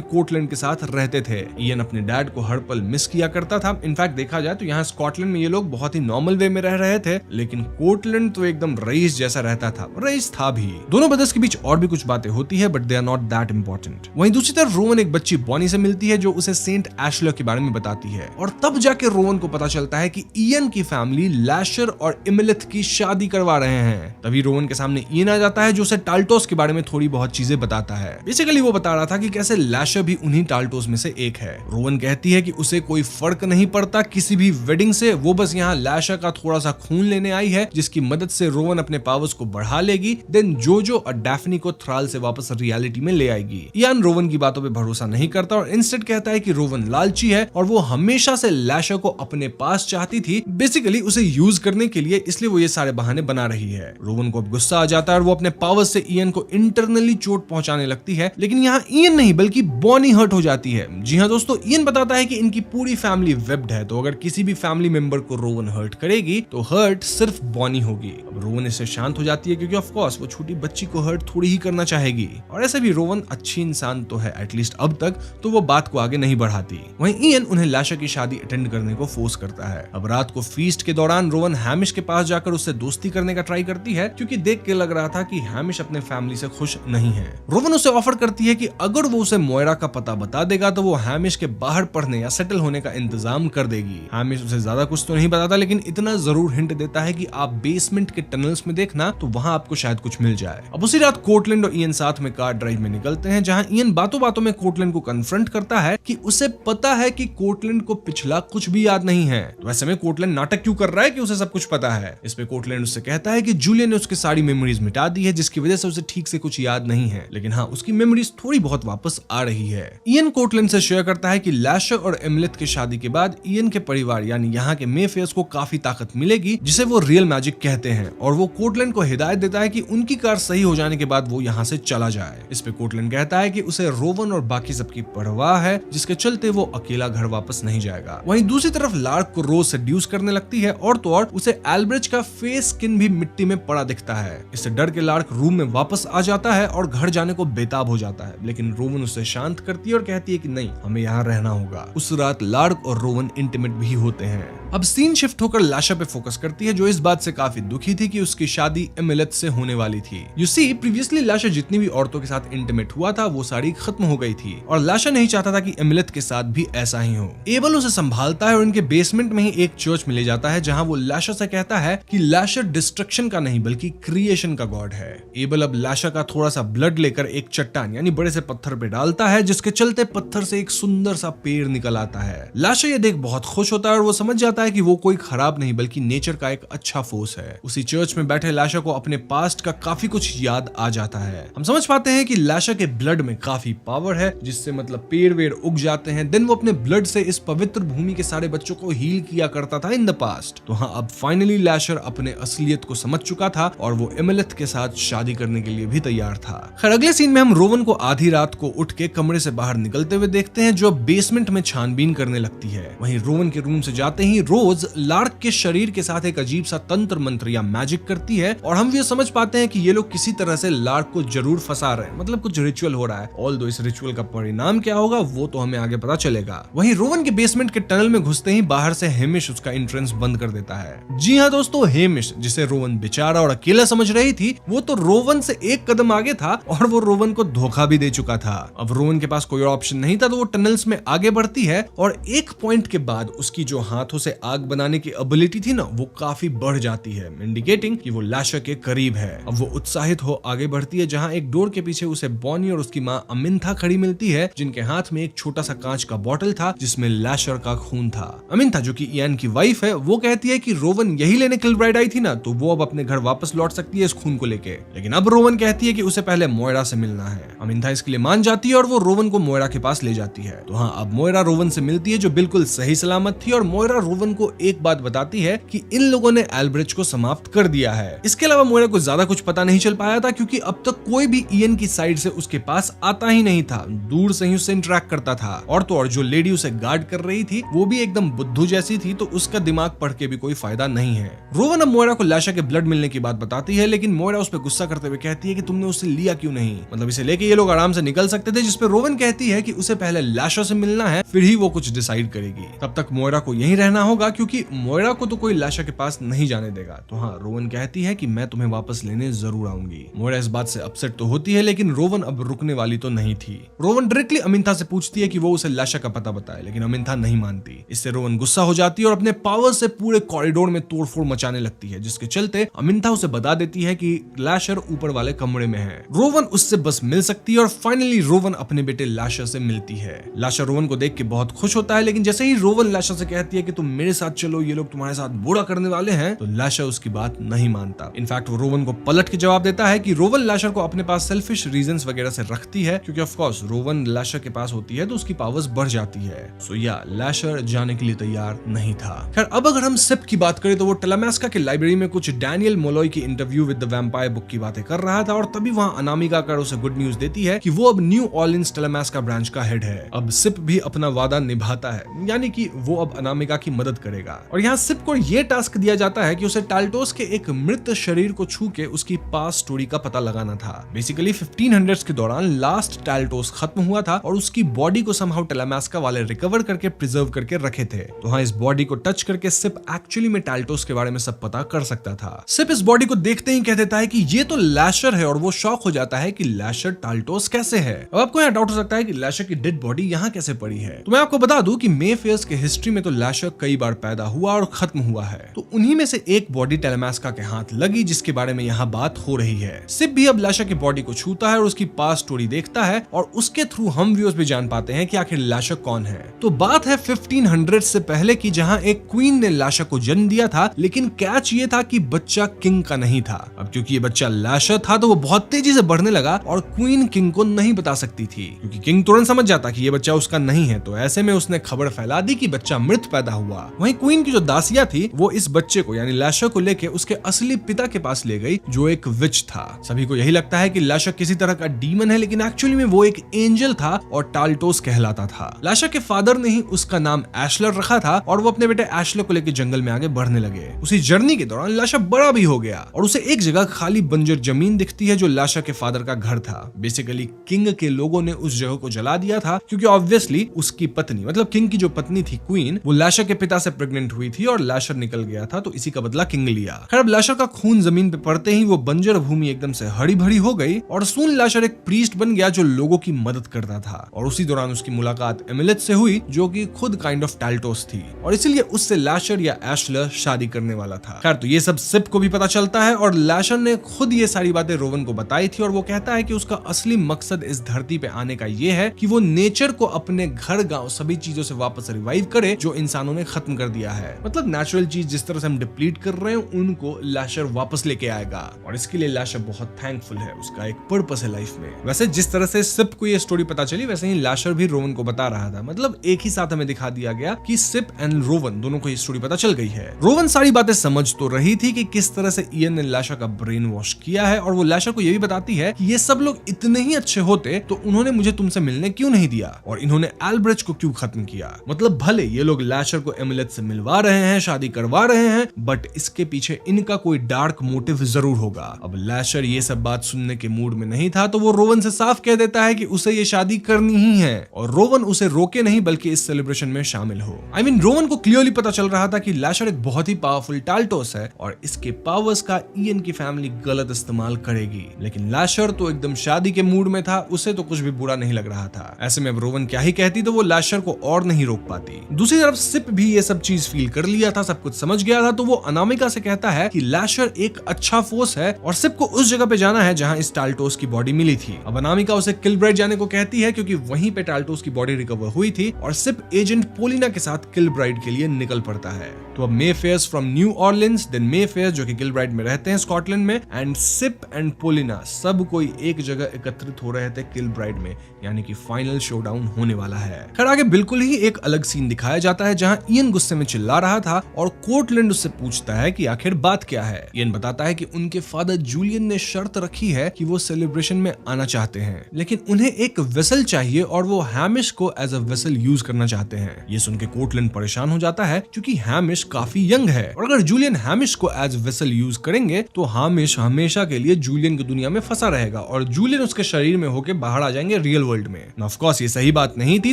कोर्टलैंड के साथ रहते थे। इयन अपने डैड को हर पल मिस किया करता था। इनफैक्ट देखा जाए तो यहाँ स्कॉटलैंड में ये लोग बहुत ही नॉर्मल वे में रह रहे थे, लेकिन कोर्टलैंड तो एकदम रईस जैसा रहता था। रईस था भी। दोनों ब्रदर्स के बीच और भी कुछ बातें होती है, but they are not that important. वहीं दूसरी तरफ रोवन एक बच्ची बॉनी से मिलती है जो उसे सेंट एशलर के बारे में बताती है, और तब जाके रोवन को पता चलता है कि इयन की फैमिली लैशर और इमिलिथ की शादी करवा रहे हैं। तभी रोवन के सामने इयन आ जाता है जो उसे टाल्टोस के बारे में थोड़ी बहुत चीजें बताता है। बेसिकली वो बता रहा था कि कैसे लैशर भी उन्हीं टाल्टोस में से एक है। रोवन कहती है कि उसे कोई फर्क नहीं पड़ता किसी भी वेडिंग से, वो बस यहाँ लैशर का थोड़ा सा खून लेने आई है जिसकी मदद से रोवन अपने पावर्स को बढ़ा लेगी, देन जोजो और डैफ्नी को थ्राल से वापस रियलिटी में ले आएगी। इयान रोवन की बातों पे भरोसा नहीं करता और इंस्टेड कहता है कि रोवन लालची है और वो हमेशा से लैशर को अपने पास चाहती थी, बेसिकली उसे यूज करने के लिए, इसलिए वो ये सारे बहाने बना रही है। रोवन को अब गुस्सा आ जाता है और वो अपने पावर्स से इयन को इंटरनली चोट पहुंचाने लगती है, लेकिन यहाँ इयन नहीं बल्कि बॉनी हर्ट हो जाती है। जी हाँ दोस्तों, इयन बताता है कि इनकी पूरी फैमिली वेब्ड है, तो अगर किसी भी फैमिली मेंबर को रोवन हर्ट करेगी तो हर्ट सिर्फ बॉनी होगी। अब रोवन इससे शांत हो जाती है क्योंकि ऑफ कोर्स वो छोटी बच्ची को हर्ट थोड़ी ही करना चाहेगी, और ऐसे भी रोवन अच्छी इंसान तो है एटलीस्ट अब तक, तो वो बात को आगे नहीं बढ़ाती। वहीं इयन उन्हें लैशर की शादी अटेंड करने को फोर्स करता है। अब रात को फीस्ट के दौरान रोवन हैमिश के पास जाकर उससे दोस्ती करने का ट्राई करती है क्योंकि देख के लग रहा था कि हैमिश अपने फैमिली से खुश नहीं है। रोवन उसे ऑफर करती है कि अगर वो उसे मोयरा का पता बता देगा तो वो हैमिश के बाहर पढ़ने या सेटल होने का इंतजाम कर देगी। हैमिश उसे ज्यादा कुछ तो नहीं बताता, लेकिन इतना जरूर हिंट देता है कि आप बेसमेंट के टनल्स में देखना, तो वहां आपको शायद कुछ मिल जाए। अब उसी रात कोर्टलैंड और इयन साथ में कार ड्राइव में निकलते हैं, जहां इयन बातों बातों में कोर्टलैंड को कन्फ्रंट करता है कि उसे पता है कि कोर्टलैंड को पिछला कुछ भी याद नहीं है। तो ऐसे में कोर्टलैंड नाटक क्यों कर रहा है कि उसे सब कुछ पता है। इस पे कोर्टलैंड उससे कहता है कि जूलियन ने उसकी सारी मेमोरीज मिटा दी है, जिसकी वजह से उसे ठीक से कुछ याद नहीं है, लेकिन हाँ उसकी मेमोरीज थोड़ी बहुत वापस आ रही है। इयन कोर्टलैंड से शेयर करता है कि लैशर और एमिलिथ की शादी के बाद इयन के परिवार यानी यहाँ के मेफेयर्स को काफी ताकत मिलेगी, जिसे वो रियल मैजिक कहते हैं, और वो कोर्टलैंड को हिदायत देता है कि उनकी कार सही हो जाने के बाद वो यहाँ से चला जाए। इस पे कोर्टलैंड कहता है कि उसे रोवन और बाकी सबकी परवाह है, जिसके चलते वो अकेला घर वापस नहीं जाएगा। वहीं दूसरी तरफ लार्क को रोज सेड्यूस करने लगती है, और तो और उसे एल्ब्रिच का फेस स्किन भी मिट्टी में पड़ा दिखता है। इससे डर के लार्क रूम में वापस आ जाता है और घर जाने को बेताब हो जाता है, लेकिन रोवन उसे शांत करती है और कहती है कि नहीं, हमें यहाँ रहना होगा। उस रात लार्क और रोवन इंटीमेट भी होते हैं। अब सीन शिफ्ट होकर लैशर पे फोकस करती है, जो इस बात से काफी दुखी थी कि उसकी शादी एमिलिथ से होने वाली थी। यू सी, प्रीवियसली लैशर जितनी भी औरतों के साथ इंटीमेट हुआ था वो सारी खत्म हो गई थी, और लैशर नहीं चाहता था कि एमिलिथ के साथ भी ऐसा ही हो। एबल उसे संभालता है और उनके बेसमेंट में ही एक चर्च में ले जाता है, जहां वो लैशर से कहता है कि लैशर डिस्ट्रक्शन का नहीं बल्कि क्रिएशन का गॉड है। एबल अब लैशर का थोड़ा सा ब्लड लेकर एक चट्टान यानी बड़े से पत्थर पे डालता है, जिसके चलते पत्थर से एक सुंदर सा पेड़ निकल आता है। लैशर ये देख बहुत खुश होता है और वो समझ जाता है कि वो कोई खराब नहीं बल्कि नेचर का एक अच्छा फोर्स है। उसी चर्च में बैठे लैशर को अपने पास्ट का काफी कुछ याद आ जाता है। हम समझ पाते हैं कि लैशर के ब्लड में काफी पावर है, जिससे मतलब पेड़ वेड़ उग जाते हैं। देन वो अपने ब्लड से इस पवित्र भूमि के सारे बच्चों को हील किया करता था इन द पास्ट। तो हाँ, अब फाइनली लैशर अपने असलियत को समझ चुका था और वो एमिलेथ के साथ शादी करने के लिए भी तैयार था। खैर अगले सीन में हम रोवन को आधी रात को उठ के कमरे से बाहर निकलते हुए देखते हैं, जो बेसमेंट में छानबीन करने लगती है। वहीं रोवन के रूम से जाते ही रोज लार्क के शरीर के साथ एक अजीब सा तंत्र मंत्र या मैजिक करती है और हम ये समझ पाते हैं कि ये लोग किसी तरह से लार्क को जरूर फंसा रहे हैं, मतलब कुछ रिचुअल हो रहा है। ऑल्दो इस रिचुअल का परिणाम क्या होगा वो तो हमें आगे पता चलेगा। वहीं रोवन के बेसमेंट के टनल में घुसते ही बाहर से हेमिश उसका एंट्रेंस बंद कर देता है। जी हाँ दोस्तों, हेमिश जिसे रोवन बेचारा और अकेला समझ रही थी, वो तो रोवन से एक कदम आगे था और वो रोवन को धोखा भी दे चुका था। अब रोवन के पास कोई और ऑप्शन नहीं था तो वो टनल्स में आगे बढ़ती है और एक पॉइंट के बाद उसकी जो हाथों से आग बनाने की एबिलिटी थी ना, वो काफी बढ़ जाती है, इंडिकेटिंग कि वो लैशर के करीब है। अब वो उत्साहित हो आगे बढ़ती है, जहां एक डोर के पीछे उसे बॉनी और उसकी मां अमिंथा खड़ी मिलती है, जिनके हाथ में एक छोटा सा कांच का बॉटल था जिसमें लैशर का खून था। अमिंथा जो कि इयान की वाइफ है, वो कहती है कि रोवन यही लेने किलब्राइड आई थी ना, तो वो अब अपने घर वापस लौट सकती है इस खून को लेके। लेकिन अब रोवन कहती है कि उसे पहले मोयरा से मिलना है। अमिंथा इसके लिए मान जाती है और वो रोवन को मोयरा के पास ले जाती है। तो हाँ, अब मोयरा रोवन से मिलती है जो बिल्कुल सही सलामत थी और मोयरा रोवन को एक बात बताती है कि इन लोगों ने एल्ब्रिज को समाप्त कर दिया है। इसके अलावा मोयरा को ज्यादा कुछ पता नहीं चल पाया था क्योंकि अब तक कोई भी इयन की साइड से उसके पास आता ही नहीं था, दूर से ही उससे इंटरेक्ट करता था। और तो और जो लेडी उसे गार्ड कर रही थी वो भी एकदम बुद्धू जैसी थी, तो उसका दिमाग पढ़ के भी कोई फायदा नहीं है। रोवन अब मोयरा को लाशा के ब्लड मिलने की बात बताती है, लेकिन मोयरा उस पर गुस्सा करते हुए कहती है कि तुमने उसे लिया क्यों नहीं, मतलब इसे लेके ये लोग आराम से निकल सकते थे। जिसपे रोवन कहती है कि उसे पहले लाशा से मिलना है, फिर ही वो कुछ डिसाइड करेगी। तब तक मोयरा को यहीं रहना होगा क्योंकि मोयरा को तो कोई लाशा के पास नहीं जाने देगा। तो हाँ, रोवन कहती है कि मैं तुम्हें वापस लेने जरूर आऊंगी। मोयरा इस बात से अपसेट तो होती है, लेकिन रोवन अब रुकने वाली तो नहीं थी। रोवन डायरेक्टली अमिंथा से पूछती है कि वो उसे लाशा का पता बताए, लेकिन अमिंथा नहीं मानती। इससे रोवन गुस्सा हो जाती है और अपने पावर से पूरे कॉरिडोर में तोड़फोड़ मचाने लगती है, जिसके चलते अमिंथा उसे बता देती है कि लाशर ऊपर वाले कमरे में है। रोवन उससे बस मिल सकती है और फाइनली रोवन अपने बेटे लाशर से मिलती है। लाशर रोवन को देख के बहुत खुश होता है, लेकिन जैसे ही रोवन लाशर से कहती है कि तुम मेरे साथ चलो, ये लोग तुम्हारे साथ बुरा करने वाले हैं, तो लाशर उसकी बात नहीं मानता। इनफैक्ट वो रोवन को पलट के जवाब देता है कि रोवन लाशर को अपने पास सेल्फिश रीजंस वगैरह से रखती है, क्योंकि ऑफ कोर्स रोवन लाशर के पास होती है तो उसकी पावर्स बढ़ जाती है। सो या लाशर जाने के लिए तैयार नहीं था। खैर अब अगर हम सिप की बात करें तो वो टेलामास्का के लाइब्रेरी में कुछ डैनियल मोलोई की interview with the vampire book की बातें कर रहा था और तभी वहां अनामिका कर उसे गुड न्यूज देती है कि वो अब न्यू ऑर्लिन्स टेलामास्का ब्रांच का हेड है। अब सिप भी अपना वादा निभाता है, यानी कि वो अब अनामिका की मदद करेगा। और यहाँ सिप को ये टास्क दिया जाता है कि उसे टाल्टोस के एक मृत शरीर को छू के उसकी पास्ट स्टोरी का पता लगाना था। बेसिकली 1500s के दौरान लास्ट टाल्टोस खत्म हुआ था और उसकी बॉडी को समहाउ टेलामास्का वाले रिकवर करके प्रिजर्व करके रखे थे। तो हाँ, इस बॉडी को टच करके सिप एक्चुअली में टाल्टोस के बारे में सब पता कर सकता था। सिप इस बॉडी को देखते ही कह देता है कि ये तो लैशर है और वो शॉक हो जाता है कि लैशर टाल्टोस कैसे है। अब आपको यहाँ डाउट हो सकता है कि लैशर की डेड बॉडी यहाँ कैसे पड़ी है। तो मैं आपको बता दूं कि मेफेयर्स के हिस्ट्री में तो लैशर कई बार पैदा हुआ और खत्म हुआ है, तो उन्हीं में से एक बॉडी टेलामास्का के हाथ लगी जिसके बारे में यहाँ बात हो रही है। सिप भी अब लैशर की बॉडी को छूता है और उसकी पास्ट स्टोरी देखता है और उसके थ्रू हम व्यूअर्स भी जान पाते हैं कि आखिर लैशर कौन है। तो बात है 1500 से पहले की, जहाँ एक क्वीन ने लैशर को जन्म दिया था, लेकिन कैच ये था कि बच्चा किंग का नहीं था। अब क्योंकि ये बच्चा लैशर था तो वो बहुत तेजी से बढ़ने लगा और क्वीन किंग को नहीं बता सकती थी, क्योंकि किंग तुरंत समझ जाता कि ये बच्चा उसका नहीं है। तो ऐसे में उसने खबर फैला दी कि बच्चा मृत पैदा हुआ। वहीं क्वीन की जो दासिया थी वो इस बच्चे को यानी लैशर को लेके उसके असली पिता के पास ले गई, जो एक विच था। सभी को यही लगता है कि लैशर किसी तरह का डीमन है, लेकिन एक्चुअली में वो एक एंजल था और टाल्टोस कहलाता था। लैशर के फादर ने ही उसका नाम एशलर रखा था और वो अपने बेटे एशलर को लेकर जंगल में आगे बढ़ने लगे। उसी जर्नी के दौरान लैशर बड़ा भी हो गया और उसे एक जगह खाली बंजर जमीन दिखती है जो लैशर के फादर का घर था। बेसिकली किंग के लोगों ने उस जगह को जला दिया था क्योंकि ऑब्वियसली उसकी पत्नी, मतलब किंग की जो पत्नी थी क्वीन, वो लैशर के पिता से प्रेग्नेंट हुई थी और लैशर निकल गया था, तो इसी का बदला किंग लिया। खैर अब लैशर का खून जमीन पे पड़ते ही वो बंजर भूमि एकदम से हरी भरी हो गई और सून लैशर एक प्रीस्ट बन गया जो लोगों की मदद करता था। और उसी दौरान उसकी मुलाकात एमिलेथ से हुई जो कि खुद काइंड ऑफ टाल्टोस थी और इसीलिए उससे लैशर या एशलर शादी करने वाला था। खैर तो ये सब सिप को भी पता चलता है और लैशर ने खुद ये सारी बातें रोवन को बताई थी और वो कहता है कि उसका असली मकसद इस धरती पे आने का ये है कि वो नेचर को अपने घर गांव सभी चीजों से वापस रिवाइव करे जो इंसानों ने खत्म कर दिया है। मतलब नेचुरल चीज जिस तरह से हम डिप्लीट कर रहे हैं उनको लैशर वापस लेके आएगा और इसके लिए लैशर बहुत थैंकफुल है, उसका एक पर्पस है लाइफ में। वैसे जिस तरह से सिप को ये स्टोरी पता चली वैसे ही लैशर भी रोवन को बता रहा था, मतलब एक ही साथ हमें दिखा दिया गया कि सिप एंड रोवन दोनों को ये स्टोरी पता चल गई है। है। रोवन सारी बातें समझ तो रही थी कि किस तरह से इयन ने लाशा का ब्रेन वॉश किया है, और वो लाशा को ये भी बताती है कि ये सब लोग इतने ही अच्छे होते तो उन्होंने मुझे तुमसे मिलने क्यों नहीं दिया, और इन्होंने एल्ब्रेच को क्यों खत्म किया। मतलब भले ये लोग लाशर को एमुलेट से मिलवा रहे हैं, शादी करवा रहे हैं, बट इसके पीछे इनका कोई डार्क मोटिव जरूर होगा। अब लाशर ये सब बात सुनने के मूड में नहीं था, तो वो रोवन से साफ कह देता है कि उसे ये शादी करनी ही है, और रोवन उसे रोके नहीं बल्कि इस सेलिब्रेशन में शामिल हो। रोवन को क्लियरली पता चल रहा था कि लाशर एक बहुत ही पावरफुल टाल्टोस है और इसके पावर्स का इयन की फैमिली गलत इस्तेमाल करेगी। लेकिन लाशर तो एकदम शादी के मूड में था, उसे तो कुछ भी बुरा नहीं लग रहा था। ऐसे में अब रोवन क्या ही कहती, तो वो लाशर को और नहीं रोक पाती। दूसरी तरफ सिप भी ये सब चीज फील कर लिया था, सब कुछ समझ गया था, तो वो अनामिका से कहता है कि लाशर एक अच्छा फोर्स है और सिप को उस जगह पे जाना है जहां इस टाल्टोस की बॉडी मिली थी। अब अनामिका उसे किलब्राइड जाने को कहती है क्योंकि वहीं पे टाल्टोस की बॉडी रिकवर हुई थी, और सिप एजेंट पोलिना के साथ किलब्राइड के लिए निकल पड़ता है। तो अब मेफेयर्स फ्रॉम न्यू ऑर्लिन्स, देन मेफेयर्स जो कि किलब्राइड में रहते हैं स्कॉटलैंड में, एंड सिप एंड पोलिना सब कोई एक जगह एकत्रित हो रहे थे किलब्राइड में, यानी कि फाइनल शोडाउन होने वाला है। खैर आगे बिल्कुल ही एक अलग सीन दिखाया जाता है जहां इयन गुस्से में चिल्ला रहा था और कोर्टलैंड उससे पूछता है कि आखिर बात क्या है। इयन बताता है कि उनके फादर जूलियन ने शर्त रखी है कि वो सेलिब्रेशन में आना चाहते हैं, लेकिन उन्हें एक वेसल चाहिए और वो हैमिश को एज अ वेसल यूज करना चाहते हैं। ये सुन के कोर्टलैंड परेशान हो जाता है क्योंकि हैमिश काफी यंग है, और अगर जूलियन हैमिश को एज वेसल यूज करेंगे तो हैमिश हमेशा के लिए जूलियन की दुनिया में फंसा रहेगा और जूलियन उसके शरीर में होकर बाहर आ जाएंगे रियल वर्ल्ड में। ऑफ कोर्स ये सही बात नहीं थी,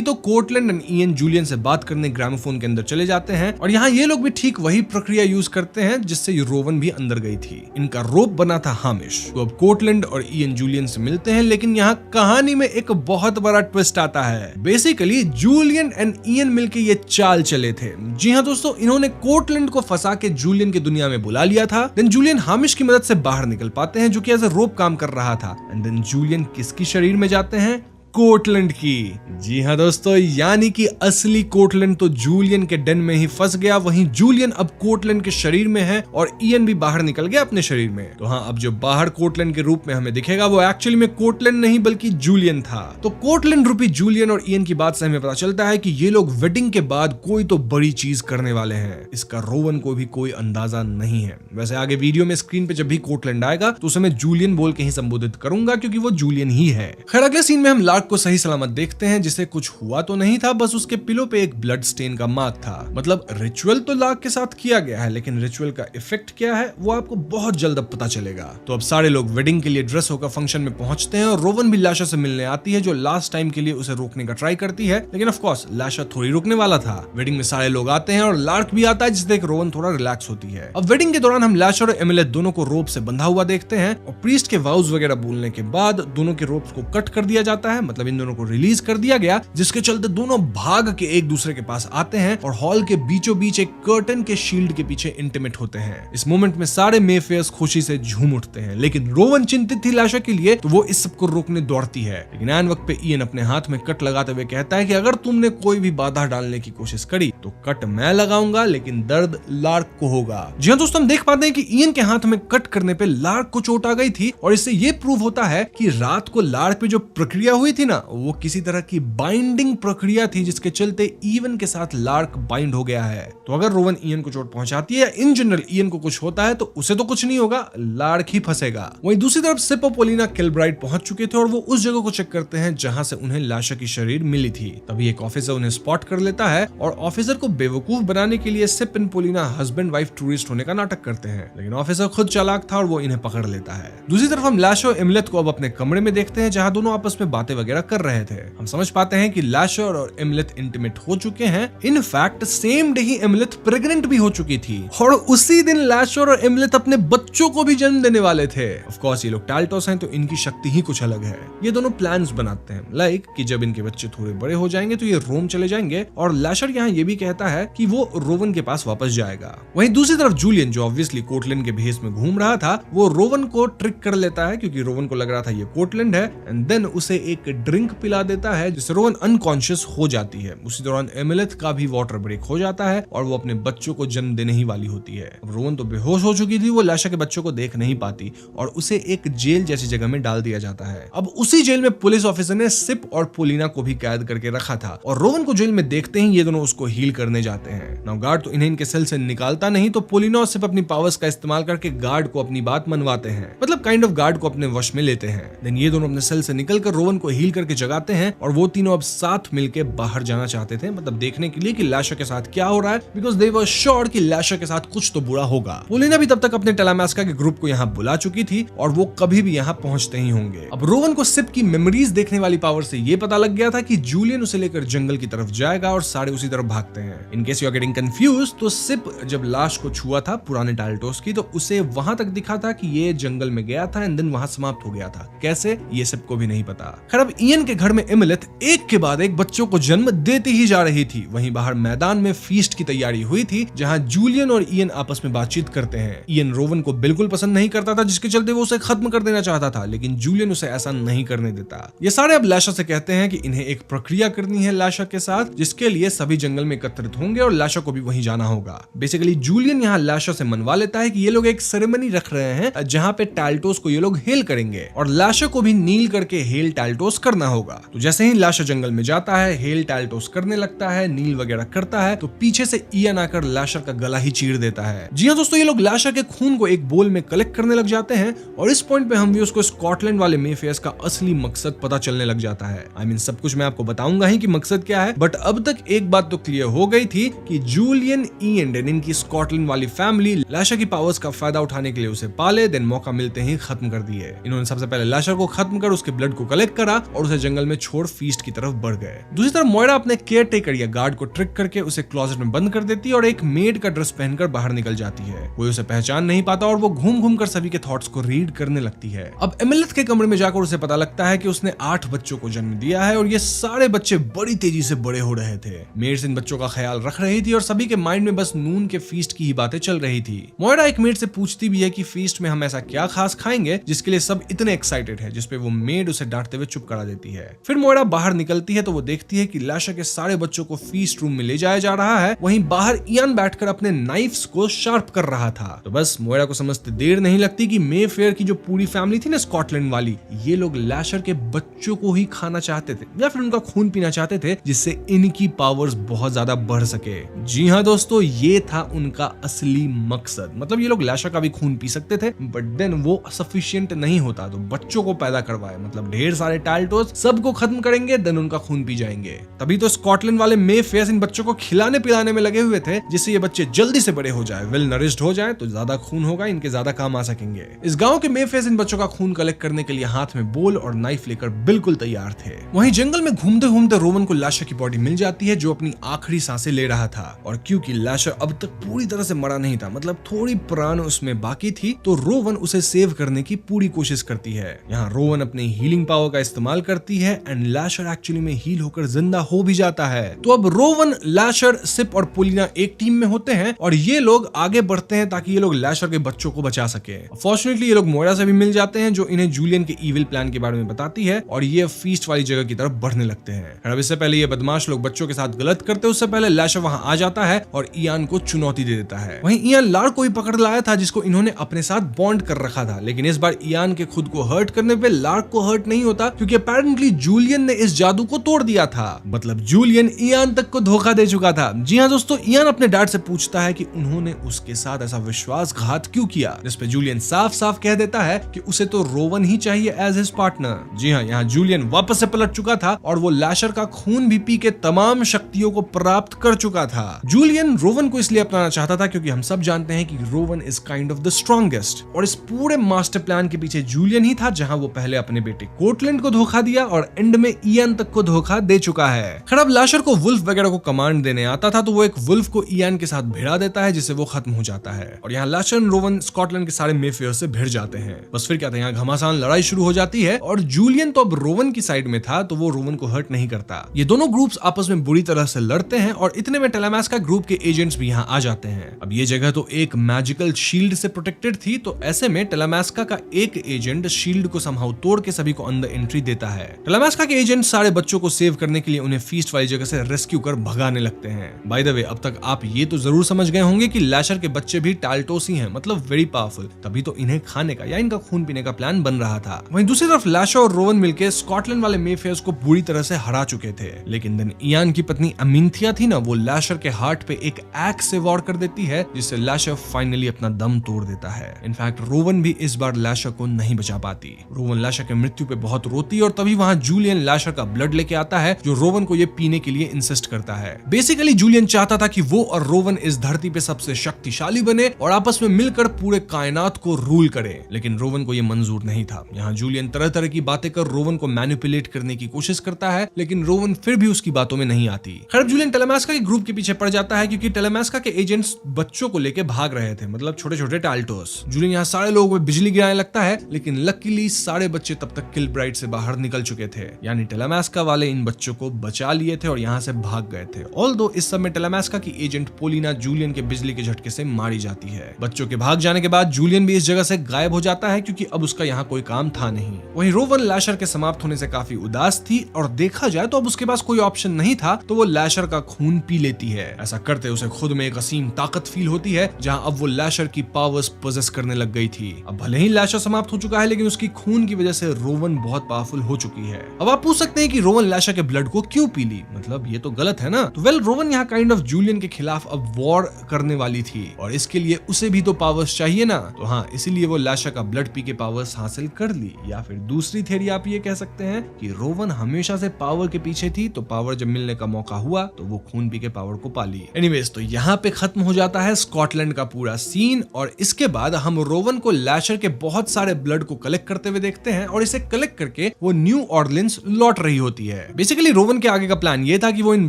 तो कोर्टलैंड एंड इयन जूलियन से बात करने ग्रामोफोन के अंदर चले जाते हैं, और यहाँ ये लोग भी ठीक वही प्रक्रिया यूज करते हैं जिससे रोवन भी अंदर गई थी। इनका रोप बना था हैमिश। तो अब कोर्टलैंड और इयन जूलियन से मिलते हैं, लेकिन यहाँ कहानी में एक बहुत बड़ा ट्विस्ट आता है। बेसिकली जूलियन एंड इयन मिलके ये चाल चले थे। जी हाँ दोस्तों, इन्होंने कोर्टलैंड को फंसा के जूलियन की दुनिया में बुला लिया था। देन जूलियन हैमिश की मदद से बाहर निकल पाते हैं जो कि एज अ रोप काम कर रहा था, एंड देन जूलियन किसकी शरीर में जाते हैं? कोर्टलैंड की। जी हाँ दोस्तों, यानी कि असली कोर्टलैंड तो जूलियन के डेन में ही फंस गया, वहीं जूलियन अब कोर्टलैंड के शरीर में है और इयन भी बाहर निकल गया अपने शरीर में। तो हाँ, अब जो बाहर कोर्टलैंड के रूप में हमें दिखेगा वो एक्चुअली में कोर्टलैंड नहीं बल्कि जूलियन था। तो कोर्टलैंड रूपी जूलियन और इयन की बात से हमें पता चलता है कि ये लोग वेडिंग के बाद कोई तो बड़ी चीज करने वाले हैं। इसका रोवन को भी कोई अंदाजा नहीं है। वैसे आगे वीडियो में स्क्रीन पे जब भी कोर्टलैंड आएगा तो उसे मैं जूलियन बोल के ही संबोधित करूंगा क्योंकि वो जूलियन ही है। खैर अगले सीन में हम लार्क को सही सलामत देखते हैं, जिसे कुछ हुआ तो नहीं था, बस उसके पिलो पे एक ब्लड स्टेन का मार्क था। मतलब रिचुअल तो लार्क के साथ किया गया है, लेकिन रिचुअल का इफेक्ट क्या है वो आपको बहुत जल्द अब पता चलेगा। तो अब सारे लोग वेडिंग के लिए ड्रेस होकर फंक्शन में पहुंचते हैं और रोवन भी लाशा से मिलने आती है जो लास्ट टाइम के लिए उसे रोकने का ट्राई करती है, लेकिन ऑफ कोर्स लाशा थोड़ी रुकने वाला था। वेडिंग में सारे लोग आते हैं और लार्क भी आता है, जिससे एक रोवन थोड़ा रिलैक्स होती है। अब वेडिंग के दौरान हम लाशा और एमिलेट दोनों को रोप से बंधा हुआ देखते हैं, और प्रीस्ट के वाउज वगैरह बोलने के बाद दोनों के रोप्स को कट कर दिया जाता है, मतलब इन दोनों को रिलीज कर दिया गया, जिसके चलते दोनों भाग के एक दूसरे के पास आते हैं और हॉल के बीचों बीच एक कर्टन के शील्ड के पीछे इंटिमेट होते हैं। इस मोमेंट में सारे मेफेयर्स खुशी से झूम उठते हैं, लेकिन रोवन चिंतित थी लाशा के लिए, तो वो इस सबको रोकने दौड़ती है। लेकिन ऐन वक्त पे इयन अपने हाथ में कट लगाते हुए कहता है कि अगर तुमने कोई भी बाधा डालने की कोशिश करी तो कट मैं लगाऊंगा, लेकिन दर्द लार्क को होगा। जी हाँ दोस्तों, हम देख पाते हैं कि इयन के हाथ में कट करने पे लार्क को चोट आ गई थी, और इससे ये प्रूव होता है कि रात को लार्क पे जो प्रक्रिया हुई थी ना, वो किसी तरह की बाइंडिंग प्रक्रिया थी, जिसके चलते इवन के साथ लार्क बाइंड हो गया है। तो अगर रोवन इयन को चोट पहुंचाती है, इन जनरल इयन को कुछ होता है, तो उसे तो कुछ नहीं होगा, लार्क ही फंसेगा। वहीं दूसरी तरफ सिप और पोलिना किलब्राइड पहुंच चुके थे और वो उस जगह को चेक करते हैं जहां से उन्हें लाशा की शरीर मिली थी। तभी एक ऑफिसर उन्हें स्पॉट कर लेता है, और ऑफिसर को बेवकूफ बनाने के लिए Cip and Polina husband wife tourist होने का नाटक करते हैं, लेकिन ऑफिसर खुद चालाक था और वो इन्हें पकड़ लेता है। दूसरी तरफ हम लाशा और एमिलेट को अब अपने कमरे में देखते हैं, जहां दोनों आपस में बातें वगैरह कर रहे थे। हम समझ पाते हैं कि लाशा और एमिलेट इंटीमेट हो चुके हैं। इनफैक्ट सेम डे ही एमिलेट प्रेग्नेंट भी हो चुकी थी, और उसी दिन लाशा और एमिलेट अपने बच्चों को भी जन्म देने वाले थे। ऑफ कोर्स ये लोग टाल्टोस हैं, तो इनकी शक्ति ही कुछ अलग है। ये दोनों प्लान्स बनाते हैं, लाइक कि जब इनके बच्चे थोड़े बड़े हो जाएंगे तो ये रोम चले जाएंगे, और लाशर यहाँ ये भी कहता है कि वो रोवन के पास वापस जाएगा। वहीं दूसरी तरफ जूलियन, जो ऑब्वियसली कोर्टलैंड के भेष में घूम रहा था, वो रोवन को ट्रिक कर लेता है, क्योंकि रोवन को लग रहा था ये कोर्टलैंड है, एंड देन उसे एक ड्रिंक पिला देता है जिससे रोवन अनकॉन्शियस हो जाती है। उसी दौरान एमिलेथ का भी वाटर ब्रेक हो जाता है और वो अपने बच्चों को जन्म देने ही वाली होती है। अब रोवन तो बेहोश हो चुकी थी, वो लाशा के बच्चों को देख नहीं पाती और उसे एक जेल जैसी जगह में डाल दिया जाता है। अब उसी जेल में पुलिस ऑफिसर ने सिप और पोलिना को भी कैद करके रखा था और रोवन को जेल में देखते ही ये दोनों उसको हील करने जाते हैं। नाउ गार्ड तो इन्हें इनके सेल से निकालता नहीं, तो पोलिना और सिप अपनी पावर्स का इस्तेमाल करके गार्ड को अपनी बात मनवाते हैं, मतलब काइंड ऑफ गार्ड को अपने वश में लेते हैं। देन ये दोनों अपने सेल से निकलकर रोवन को हील करके जगाते हैं और वो तीनों अब साथ मिलके बाहर जाना चाहते थे, मतलब देखने के लिए कि लाशा के साथ क्या हो रहा है, बिकॉज दे वर श्योर कि लाशा के साथ कुछ तो बुरा होगा। पोलिना भी तब तक अपने टेलामास्का के ग्रुप को यहाँ बुला चुकी थी और वो कभी भी यहाँ पहुंचते ही होंगे। अब रोवन को सिप की मेमोरीज देखने वाली पावर से ये पता लग गया था कि जूलियन उसे लेकर जंगल की तरफ जाएगा और सारे उसी तरफ भागते हैं। In case you are getting confuse, तो सिप जब लाश को छुआ था पुराने टाल्टोस की, तो उसे वहां तक दिखा था कि ये जंगल में गया था एंड देन वहां समाप्त हो गया था। कैसे, ये सिप को भी नहीं पता। खैर अब इयन के घर में एमिलेथ एक के बाद एक बच्चों को जन्म देती ही जा रही थी। वहीं बाहर मैदान में फीस्ट की तैयारी हुई थी जहां जूलियन और इयन आपस में बातचीत करते हैं। इयन रोवन को बिल्कुल पसंद नहीं करता था, जिसके चलते वो उसे खत्म कर देना चाहता था, लेकिन जूलियन उसे ऐसा नहीं करने देता। ये सारे अब लाशा से कहते हैं कि इन्हें एक प्रक्रिया करनी है लाशा के साथ, जिसके लिए सभी जंगल में एकत्रित होंगे और लाशा को भी वहीं जाना होगा। बेसिकली जूलियन यहाँ लाशा से मनवा लेता है कि ये लोग एक सेरेमनी रख रहे हैं जहाँ पे टाल्टोस को ये लोग हेल करेंगे और लाशा को भी नील करके हेल टाल्टोस करना होगा। तो जैसे ही लाशा जंगल में जाता है, हेल टाल्टोस करने लगता है, नील वगैरह करता है, तो पीछे से इयन आकर लाशा का गला ही चीर देता है। जी हाँ दोस्तों, ये लोग लाशा के खून को एक बोल में कलेक्ट करने लग जाते हैं और इस पॉइंट पे हम भी उसको स्कॉटलैंड वाले मेफेयर्स का असली मकसद पता चलने लग जाता है। आई मीन सब कुछ मैं आपको बताऊंगा ही कि मकसद क्या है, बट अब तक एक बात तो क्लियर हो गई थी कि जूलियन, इयन, इनकी स्कॉटलैंड वाली फैमिली लाशा की पावर्स का फायदा उठाने के लिए उसे पाले, देन मौका मिलते ही खत्म कर दिए। इन्होंने सबसे पहले लाशा को खत्म कर उसके ब्लड को कलेक्ट करा और उसे जंगल में छोड़ फीस्ट की तरफ बढ़ गए। दूसरी तरफ मोइरा अपने केयर टेकर या गार्ड को ट्रिक करके उसे क्लोजेट में बंद कर देती है और एक मेड का ड्रेस पहनकर बाहर निकल जाती है। कोई उसे पहचान नहीं पाता और वो घूम घूम कर सभी के थॉट्स को रीड करने लगती है। अब एमिलेथ के कमरे में जाकर उसे पता लगता है कि उसने 8 बच्चों को जन्म दिया है और ये सारे बच्चे बड़ी तेजी से बड़े हो रहे थे। मेड्स इन बच्चों का ख्याल रख रही थी और सभी के माइंड में बस नून के फीस्ट की ही बातें चल रही थी। मोइरा एक मेड से पूछती भी है कि फीस्ट में हम ऐसा क्या खास खाएंगे जिसके लिए सब इतने एक्साइटेड है, जिसपे वो मेड उसे डांटते हुए चुप करा देती है। फिर मोइरा बाहर निकलती है तो वो देखती है कि लाशा के सारे बच्चों को फीस्ट रूम में ले जाया जा रहा है। वहीं बाहर इयान बैठकर अपने नाइफ्स को शार्प कर रहा था। तो बस मोइरा को समझते देर नहीं लगती कि मेफेयर की जो पूरी फैमिली थी ना स्कॉटलैंड वाली, ये लोग लाशर के बच्चों को ही खाना चाहते थे या फिर उनका खून पीना चाहते थे, जिससे इनकी पावर्स बहुत ज्यादा बढ़ सके। जी हाँ दोस्तों, ये था उनका असली मकसद। मतलब ये लोग लाशा का भी खून पी सकते थे, बट देन वो सफिशिएंट नहीं होता, तो बच्चों को पैदा करवाए, मतलब ढेर सारे टाल्टोस सबको खत्म करेंगे, देन उनका खून पी जाएंगे। तभी तो स्कॉटलैंड वाले मेफेयर इन बच्चों को खिलाने पिलाने में लगे हुए थे, जिससे ये बच्चे जल्दी से बड़े हो जाए, वेल नरिश्ड हो जाए, तो ज्यादा खून होगा, इनके ज्यादा काम आ सकेंगे। इस गांव के मेफेयर इन बच्चों का खून कलेक्ट करने के लिए हाथ में बोल और नाइफ लेकर बिल्कुल तैयार थे। वहीं जंगल में घूमते घूमते रोवन को लाशा की बॉडी मिल जाती है जो अपनी आखिरी सांसें ले रहा था। और क्योंकि लाशा अब तक पूरी तरह से मरा नहीं था, मतलब थोड़ी प्राण उसमें बाकी थी, तो रोवन उसे सेव करने की पूरी कोशिश करती है। यहाँ रोवन अपनी हीलिंग पावर का इस्तेमाल करती है एंड लाशर एक्चुअली में हील होकर जिंदा हो भी जाता है। तो अब रोवन, लाशर, सिप और पोलिना एक टीम में होते हैं और ये लोग आगे बढ़ते हैं ताकि ये लोग लाशर के बच्चों को बचा सके। फॉर्चुनेटली ये लोग मोइरा से भी मिल जाते हैं जो इन्हें जूलियन के इविल प्लान के बारे में बताती है और ये फीस्ट वाली जगह की तरफ बढ़ने लगते हैं। अब इससे पहले ये बदमाश लोग बच्चों के साथ गलत करते, उससे पहले लाशर वहां आ जाता है और इयान को चुनौती दे देता है। वहीं इयान लार्क को भी पकड़ लाया था जिसको इन्होंने अपने साथ बॉन्ड कर रखा था, लेकिन इस बार इयान के खुद को हर्ट करने पे लार्क को हर्ट नहीं होता क्योंकि अपेरेंटली जूलियन ने इस जादू को तोड़ दिया था। मतलब जूलियन इयान तक को धोखा दे चुका था। जी हाँ दोस्तों, इयान अपने डैड से पूछता है कि उन्होंने उसके साथ ऐसा विश्वासघात क्यों किया, जिसपे जूलियन साफ साफ कह देता है कि उसे तो रोवन ही चाहिए एज हिज पार्टनर। जी हाँ, यहाँ जूलियन वापस से पलट चुका था और वो लाशर का खून भी पी के तमाम शक्तियों को प्राप्त कर चुका था। जूलियन रोवन को इसलिए अपनाना चाहता था क्योंकि हम सब जानते हैं कि Rowan is kind of the strongest, और इस पूरे मास्टर प्लान के पीछे जूलियन ही था, जहां वो पहले अपने बेटे कोटलैंड को धोखा दिया और एंड में इयान तक को धोखा दे चुका है। खैर अब लाशर को वुल्फ वगैरह को कमांड देने आता था, तो वो एक वुल्फ को इयान के साथ भिड़ा देता है जिससे वो खत्म हो जाता है। और यहाँ लाशर और रोवन स्कॉटलैंड के सारे मेफेयर से भिड़ जाते हैं। बस फिर क्या था, यहाँ घमासान लड़ाई शुरू हो जाती है और जूलियन तो अब रोवन की साइड में था, तो वो रोवन को हर्ट नहीं करता। ये दोनों ग्रुप्स आपस में बुरी तरह से लड़ते हैं और इतने में टेलामास्का ग्रुप के एजेंट्स भी यहाँ आ जाते हैं। अब ये जगह तो एक मैजिकल शील्ड से प्रोटेक्टेड थी, तो ऐसे में टेलामास्का का एक एजेंट शील्ड को समहाउ तोड़ के सभी को अंदर एंट्री देता है। टेलेमास्का के एजेंट सारे बच्चों को सेव करने के लिए उन्हें फीस्ट वाली जगह से रेस्क्यू कर भगाने लगते हैं। बाय द वे, अब तक आप ये तो जरूर समझ गए होंगे कि लैशर के बच्चे भी टाल्टोस ही हैं, मतलब वेरी पावरफुल, तभी तो इन्हें खाने का या इनका खून पीने का प्लान बन रहा था। वहीं दूसरी तरफ लैशर और रोवन मिलकर स्कॉटलैंड वाले मेफेयर्स को बुरी तरह से हरा चुके थे, लेकिन देन इयान की पत्नी अमिंथिया थी ना, वो लैशर के हार्ट पे एक एक्स से वार कर देती है, जिससे लैशर फाइनली अपना दम तोड़ देता है। इनफैक्ट रोवन भी इस बार लैशर को नहीं बचा पाती। रोवन लैशर के मृत्यु पे बहुत रोती है और तभी वहां जूलियन लैशर का ब्लड लेके आता है, जो रोवन को ये पीने के लिए इंसिस्ट करता है। बेसिकली जूलियन चाहता था कि वो और रोवन इस धरती पे सबसे शक्तिशाली बने और आपस में मिलकर पूरे कायनात को रूल करे, लेकिन रोवन को ये मंजूर नहीं था। यहाँ जूलियन तरह तरह की बातें कर रोवन को मैनिपुलेट करने की कोशिश करता है, लेकिन रोवन फिर भी उसकी बातों में नहीं आती। खैर जूलियन टेलेमास्का के ग्रुप के पीछे पड़ जाता है, क्योंकि टेलेमास्का के एजेंट्स बच्चों को लेके भाग रहे थे, मतलब छोटे छोटे टाल्टोस। जूलियन यहाँ सारे लोगों पे बिजली गिराने लगता है, लेकिन लकीली सारे बच्चे तब तक किलब्राइट से बाहर निकल चुके थे, यानी टेलेमास्का वाले इन बच्चों को बचा लिए थे और यहाँ से भाग गए थे। ऑल्दो इस समय टेलेमास्का की एजेंट पोलिना जूलियन के बिजली के झटके से मारी जाती है। बच्चों के भाग जाने के बाद जूलियन भी इस जगह से गायब हो जाता है, क्योंकि अब उसका यहाँ कोई काम था नहीं। वहीं रोवन लैशर के समाप्त होने से काफी उदास थी और देखा जाए तो अब उसके पास कोई ऑप्शन नहीं था, तो वो लैशर का खून पी लेती है। ऐसा करते उसे खुद में एक असीम ताकत फील होती है, जहां अब वो लैशर की पावर्स पोजेस करने लग गई थी। अब भले ही लैशर समाप्त हो चुका है, लेकिन उसकी खून की वजह से रोवन बहुत पावरफुल हो चुकी है। अब आप पूछ सकते हैं कि रोवन लैशर के ब्लड को क्यों पी ली, मतलब ये तो गलत है ना। तो वेल, रोवन यहाँ काइंड ऑफ जूलियन के खिलाफ अब वॉर करने वाली थी और इसके लिए उसे भी तो पावर्स चाहिए ना, तो हाँ, इसीलिए वो लैशर का ब्लड पी के पावर्स हासिल कर ली। या फिर दूसरी थ्योरी आप ये कह सकते हैं कि रोवन हमेशा से पावर के पीछे थी, तो पावर जब मिलने का मौका हुआ तो वो खून पी के पावर को पा ली। एनीवेज, तो यहाँ पे खत्म हो जाता है स्कॉटलैंड का पूरा सीन और इसके बाद हम रोवन को लैशर के बहुत सारे ब्लड को कलेक्ट करते हुए देखते हैं और इसे कलेक्ट करके वो न्यू ऑर्लिन्स लौट रही होती है। बेसिकली रोवन के आगे का प्लान ये था कि वो इन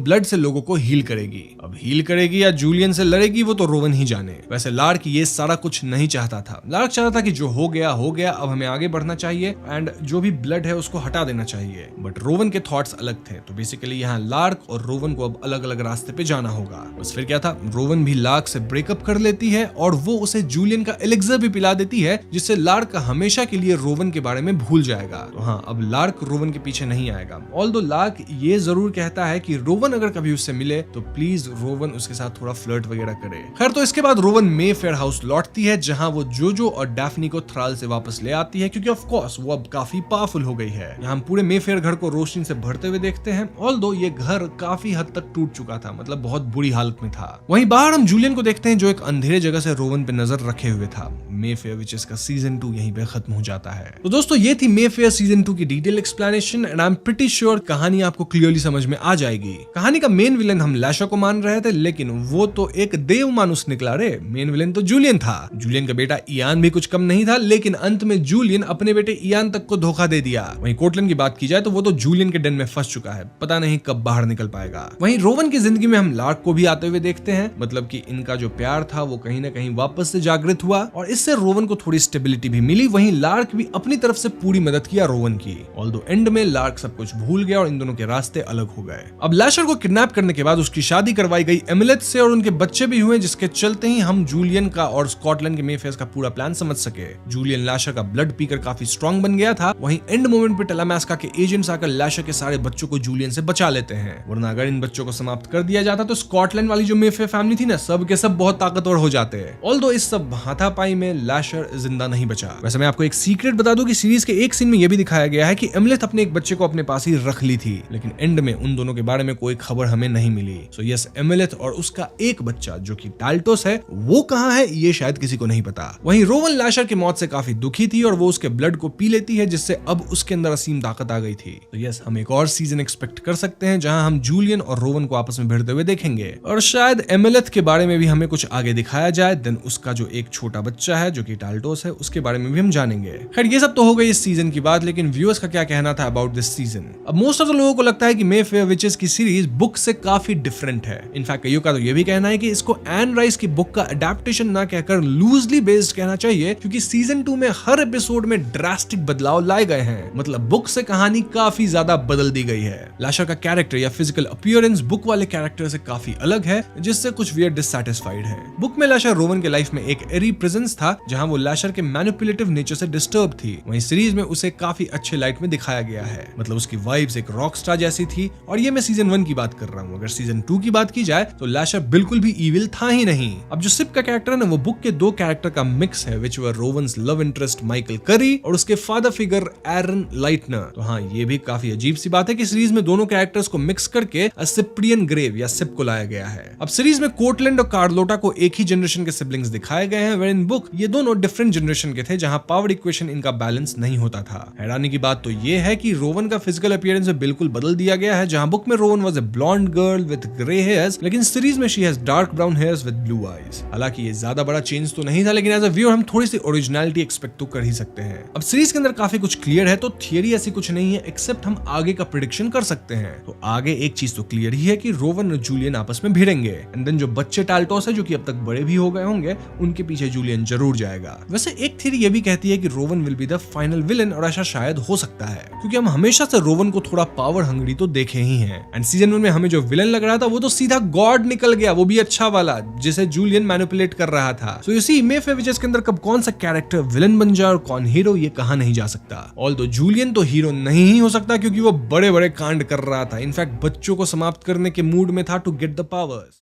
ब्लड से लोगों को हील करेगी। अब हील करेगी या जूलियन से लड़ेगी वो तो रोवन ही जाने। वैसे लार्क ये सारा कुछ नहीं चाहता था। लार्क चाहता था कि जो हो गया, अब हमें आगे बढ़ना चाहिए एंड जो भी ब्लड है उसको हटा देना चाहिए। बट रोवन के थॉट्स अलग थे, तो बेसिकली यहाँ लार्क और रोवन को अब अलग अलग रास्ते पे जाना होगा। बस फिर क्या था, रोवन भी लार्क से ब्रेकअप कर लेती है और वो उसे जूलियन का एलिक्सर भी पिला देती है, जिससे लार्क हमेशा के लिए रोवन के बारे में भूल जाएगा। तो हाँ, अब लार्क रोवन के पीछे नहीं आएगा। ऑल्दो लार्क ये जरूर कहता है कि रोवन अगर कभी उससे मिले तो प्लीज रोवन उसके साथ थोड़ा फ्लर्ट वगैरह करे। खैर, तो इसके बाद रोवन मेफेयर हाउस लौटती है, जहां वो जोजो और डैफ्नी को थ्राल से वापस ले आती है, क्योंकि ऑफ कोर्स वो अब काफी पावरफुल हो गई है। यहाँ हम पूरे मेफेयर घर को रोशनी से भरते हुए देखते हैं। ऑल्दो ये घर काफी हद तक टूट चुका था, मतलब बहुत बुरी हालत में था। वहीं बाहर हम जूलियन को देखते हैं, जो एक अंधेरे जगह से रोवन पे नजर रखे हुए था। मेफेयर विचेस का सीजन 2 यहीं पे खत्म हो जाता है। तो दोस्तों, ये थी मेफेयर सीजन 2 की detail explanation and I am pretty sure कहानी आपको क्लियरली समझ में आ जाएगी। कहानी का मेन विलन हम लैशर को मान रहे थे, लेकिन वो तो एक देव मानुस निकला रे। मेन विलन तो जूलियन था। जूलियन का बेटा इयान भी कुछ कम नहीं था, लेकिन अंत में जूलियन अपने बेटे इयान तक को धोखा दे दिया। वहीं कोटलन की बात की जाए तो वो तो जूलियन के डेन में फंस चुका है, पता नहीं कब बाहर निकल पाएगा। वहीं रोवन की जिंदगी में हम लार्क को भी आते हुए देखते हैं, मतलब कि इनका जो प्यार था वो कहीं ना कहीं वापस से जागृत हुआ और इससे रोवन को थोड़ी स्टेबिलिटी भी मिली। वहीं लार्क भी अपनी तरफ से पूरी मदद किया रोवन की। ऑल्दो एंड में लार्क सब कुछ भूल गया और इन दोनों के रास्ते अलग हो गए। अब लैशर को किडनैप करने के बाद उसकी शादी करवाई गई एमिलेथ से और उनके बच्चे भी हुए, जिसके चलते ही हम जूलियन का और स्कॉटलैंड के मेफेयर्स का पूरा प्लान समझ सके। जूलियन लैशर का ब्लड पीकर काफी स्ट्रॉन्ग बन गया था। वहीं एंड मोमेंट पे टेलेमास्का के एजेंट्स आकर लैशर के सारे बच्चों को जूलियन से बचा लेते हैं, वरना अगर इन बच्चों को समाप्त कर दिया जाता तो स्कॉटलैंड वाली जो मेफेयर फैमिली थी ना, सब के सब बहुत ताकतवर हो जाते हैं। ऑल्दो इस सब हाथापाई में लैशर जिंदा नहीं बचा। वैसे मैं आपको एक सीक्रेट बता दूं कि सीरीज के एक सीन में यह भी दिखाया गया है कि एमिलेथ अपने एक बच्चे को अपने पास ही रख ली थी, लेकिन एंड में उन दोनों के बारे में कोई खबर हमें नहीं मिली। सो यस, एमिलेथ और उसका एक बच्चा जो कि टाल्टोस है, वो कहां है ये शायद किसी को नहीं पता। वहीं रोवन लैशर की मौत से काफी दुखी थी और वो उसके ब्लड को पी लेती है, जिससे अब उसके अंदर असीम ताकत आ गई थी। तो यस, हम एक और सीजन एक्सपेक्ट कर सकते हैं जहां हम जूलियन और रोवन को आपस में भिड़ते हुए देखेंगे और शायद एमिलेथ के बारे में भी हमें कुछ आगे दिखाया जाए। देन उसका जो एक छोटा बच्चा है जो कि टाल्टोस है, उसके बारे में भी हम जानेंगे। खैर, ये सब तो हो गई इस सीजन की बात, लेकिन व्यूअर्स का क्या कहना था अबाउट दिस सीजन। अब मोस्ट ऑफ द लोगों को लगता है कि मेफेयर विचेस की सीरीज बुक से काफी डिफरेंट है। इनफैक्ट कईयों का तो ये भी कहना है कि इसको एन राइस की बुक का अडेप्टेशन ना कहकर लूजली बेस्ड कहना चाहिए, क्योंकि सीजन 2 में हर एपिसोड में ड्रास्टिक बदलाव लाए गए हैं। मतलब बुक से कहानी काफी ज्यादा बदल दी गई है। लैशर का कैरेक्टर या फिजिकल अपीयरेंस बुक वाले कैरेक्टर से काफी अलग है, जिससे कुछ वियर डिससैटिस्फाइड है। बुक में लैशर रोवन के लाइफ में एक एरी प्रेजेंस था, जहां वो लैशर के मैनिपुलेटिव नेचर से डिस्टर्ब थी। वहीं सीरीज में उसे काफी अच्छे लाइट में दिखाया गया है। मतलब उसकी वाइब्स एक रॉक स्टार जैसी थी, और ये मैं सीजन 1 की बात कर रहा हूँ। अगर सीजन 2 की बात की जाए तो लाशा बिल्कुल भी इविल था ही नहीं। अब जो सिप का कैरेक्टर है ना, वो बुक के 2 कैरेक्टर का मिक्स है, विच वर रोवन्स लव इंटरेस्ट माइकल करी और उसके फादर फिगर एरन लाइटनर। तो हाँ, ये भी काफी अजीब सी बात है कि सीरीज में दोनों कैरेक्टर्स को मिक्स करके सिप्रियन ग्रेव या सिप को लाया गया है। अब सीरीज में कोर्टलैंड और कार्लोटा को एक ही जनरेशन के सिबलिंग्स दिखाए गए हैं, वेयर इन बुक ये दोनों डिफरेंट जनरेशन के थे, जहां पावर इक्वेशन इनका बैलेंस नहीं होता था। हैरानी की बात तो ये है कि रोवन का फिजिकल अपीयरेंस बिल्कुल बदल दिया गया है। जहां बुक में Rowan was a blonde girl with grey hairs, लेकिन सीरीज में she has dark brown hairs with blue eyes. हालांकि ये ज्यादा बड़ा चेंज तो नहीं था, लेकिन एज अ व्यूअर हम थोड़ी सी ओरिजिनलिटी एक्सपेक्ट तो कर ही सकते हैं। अब सीरीज के अंदर काफी कुछ क्लियर है, तो थियरी ऐसी कुछ नहीं है, एक्सेप्ट हम आगे का प्रेडिक्शन कर सकते हैं। तो आगे एक चीज तो क्लियर ही है कि रोवन और जूलियन आपस में भिड़ेंगे, एंड देन जो बच्चे टाल्टोस है, जो कि अब तक बड़े भी हो गए होंगे, उनके पीछे जूलियन जरूर जाएगा। वैसे एक थियरी ये भी कहती है कि Rowan will be the final villain, और ऐसा शायद हो सकता है क्योंकि हम हमेशा से रोवन को थोड़ा पावर हंग्री तो देखे ही हैं। एंड सीजन 1 में हमें जो विलन लग रहा था वो तो सीधा गॉड निकल गया, वो भी अच्छा वाला, जिसे जूलियन मैनिपुलेट कर रहा था। So you see, Mayfair witches के अंदर कब कौन सा कैरेक्टर विलन बन जाए और कौन हीरो, ये कहा नहीं जा सकता। ऑल्दो जूलियन तो हीरो नहीं ही हो सकता क्योंकि वो बड़े बड़े कांड कर रहा था, इनफैक्ट बच्चों को समाप्त करने के मूड में था टू गेट द पावर्स।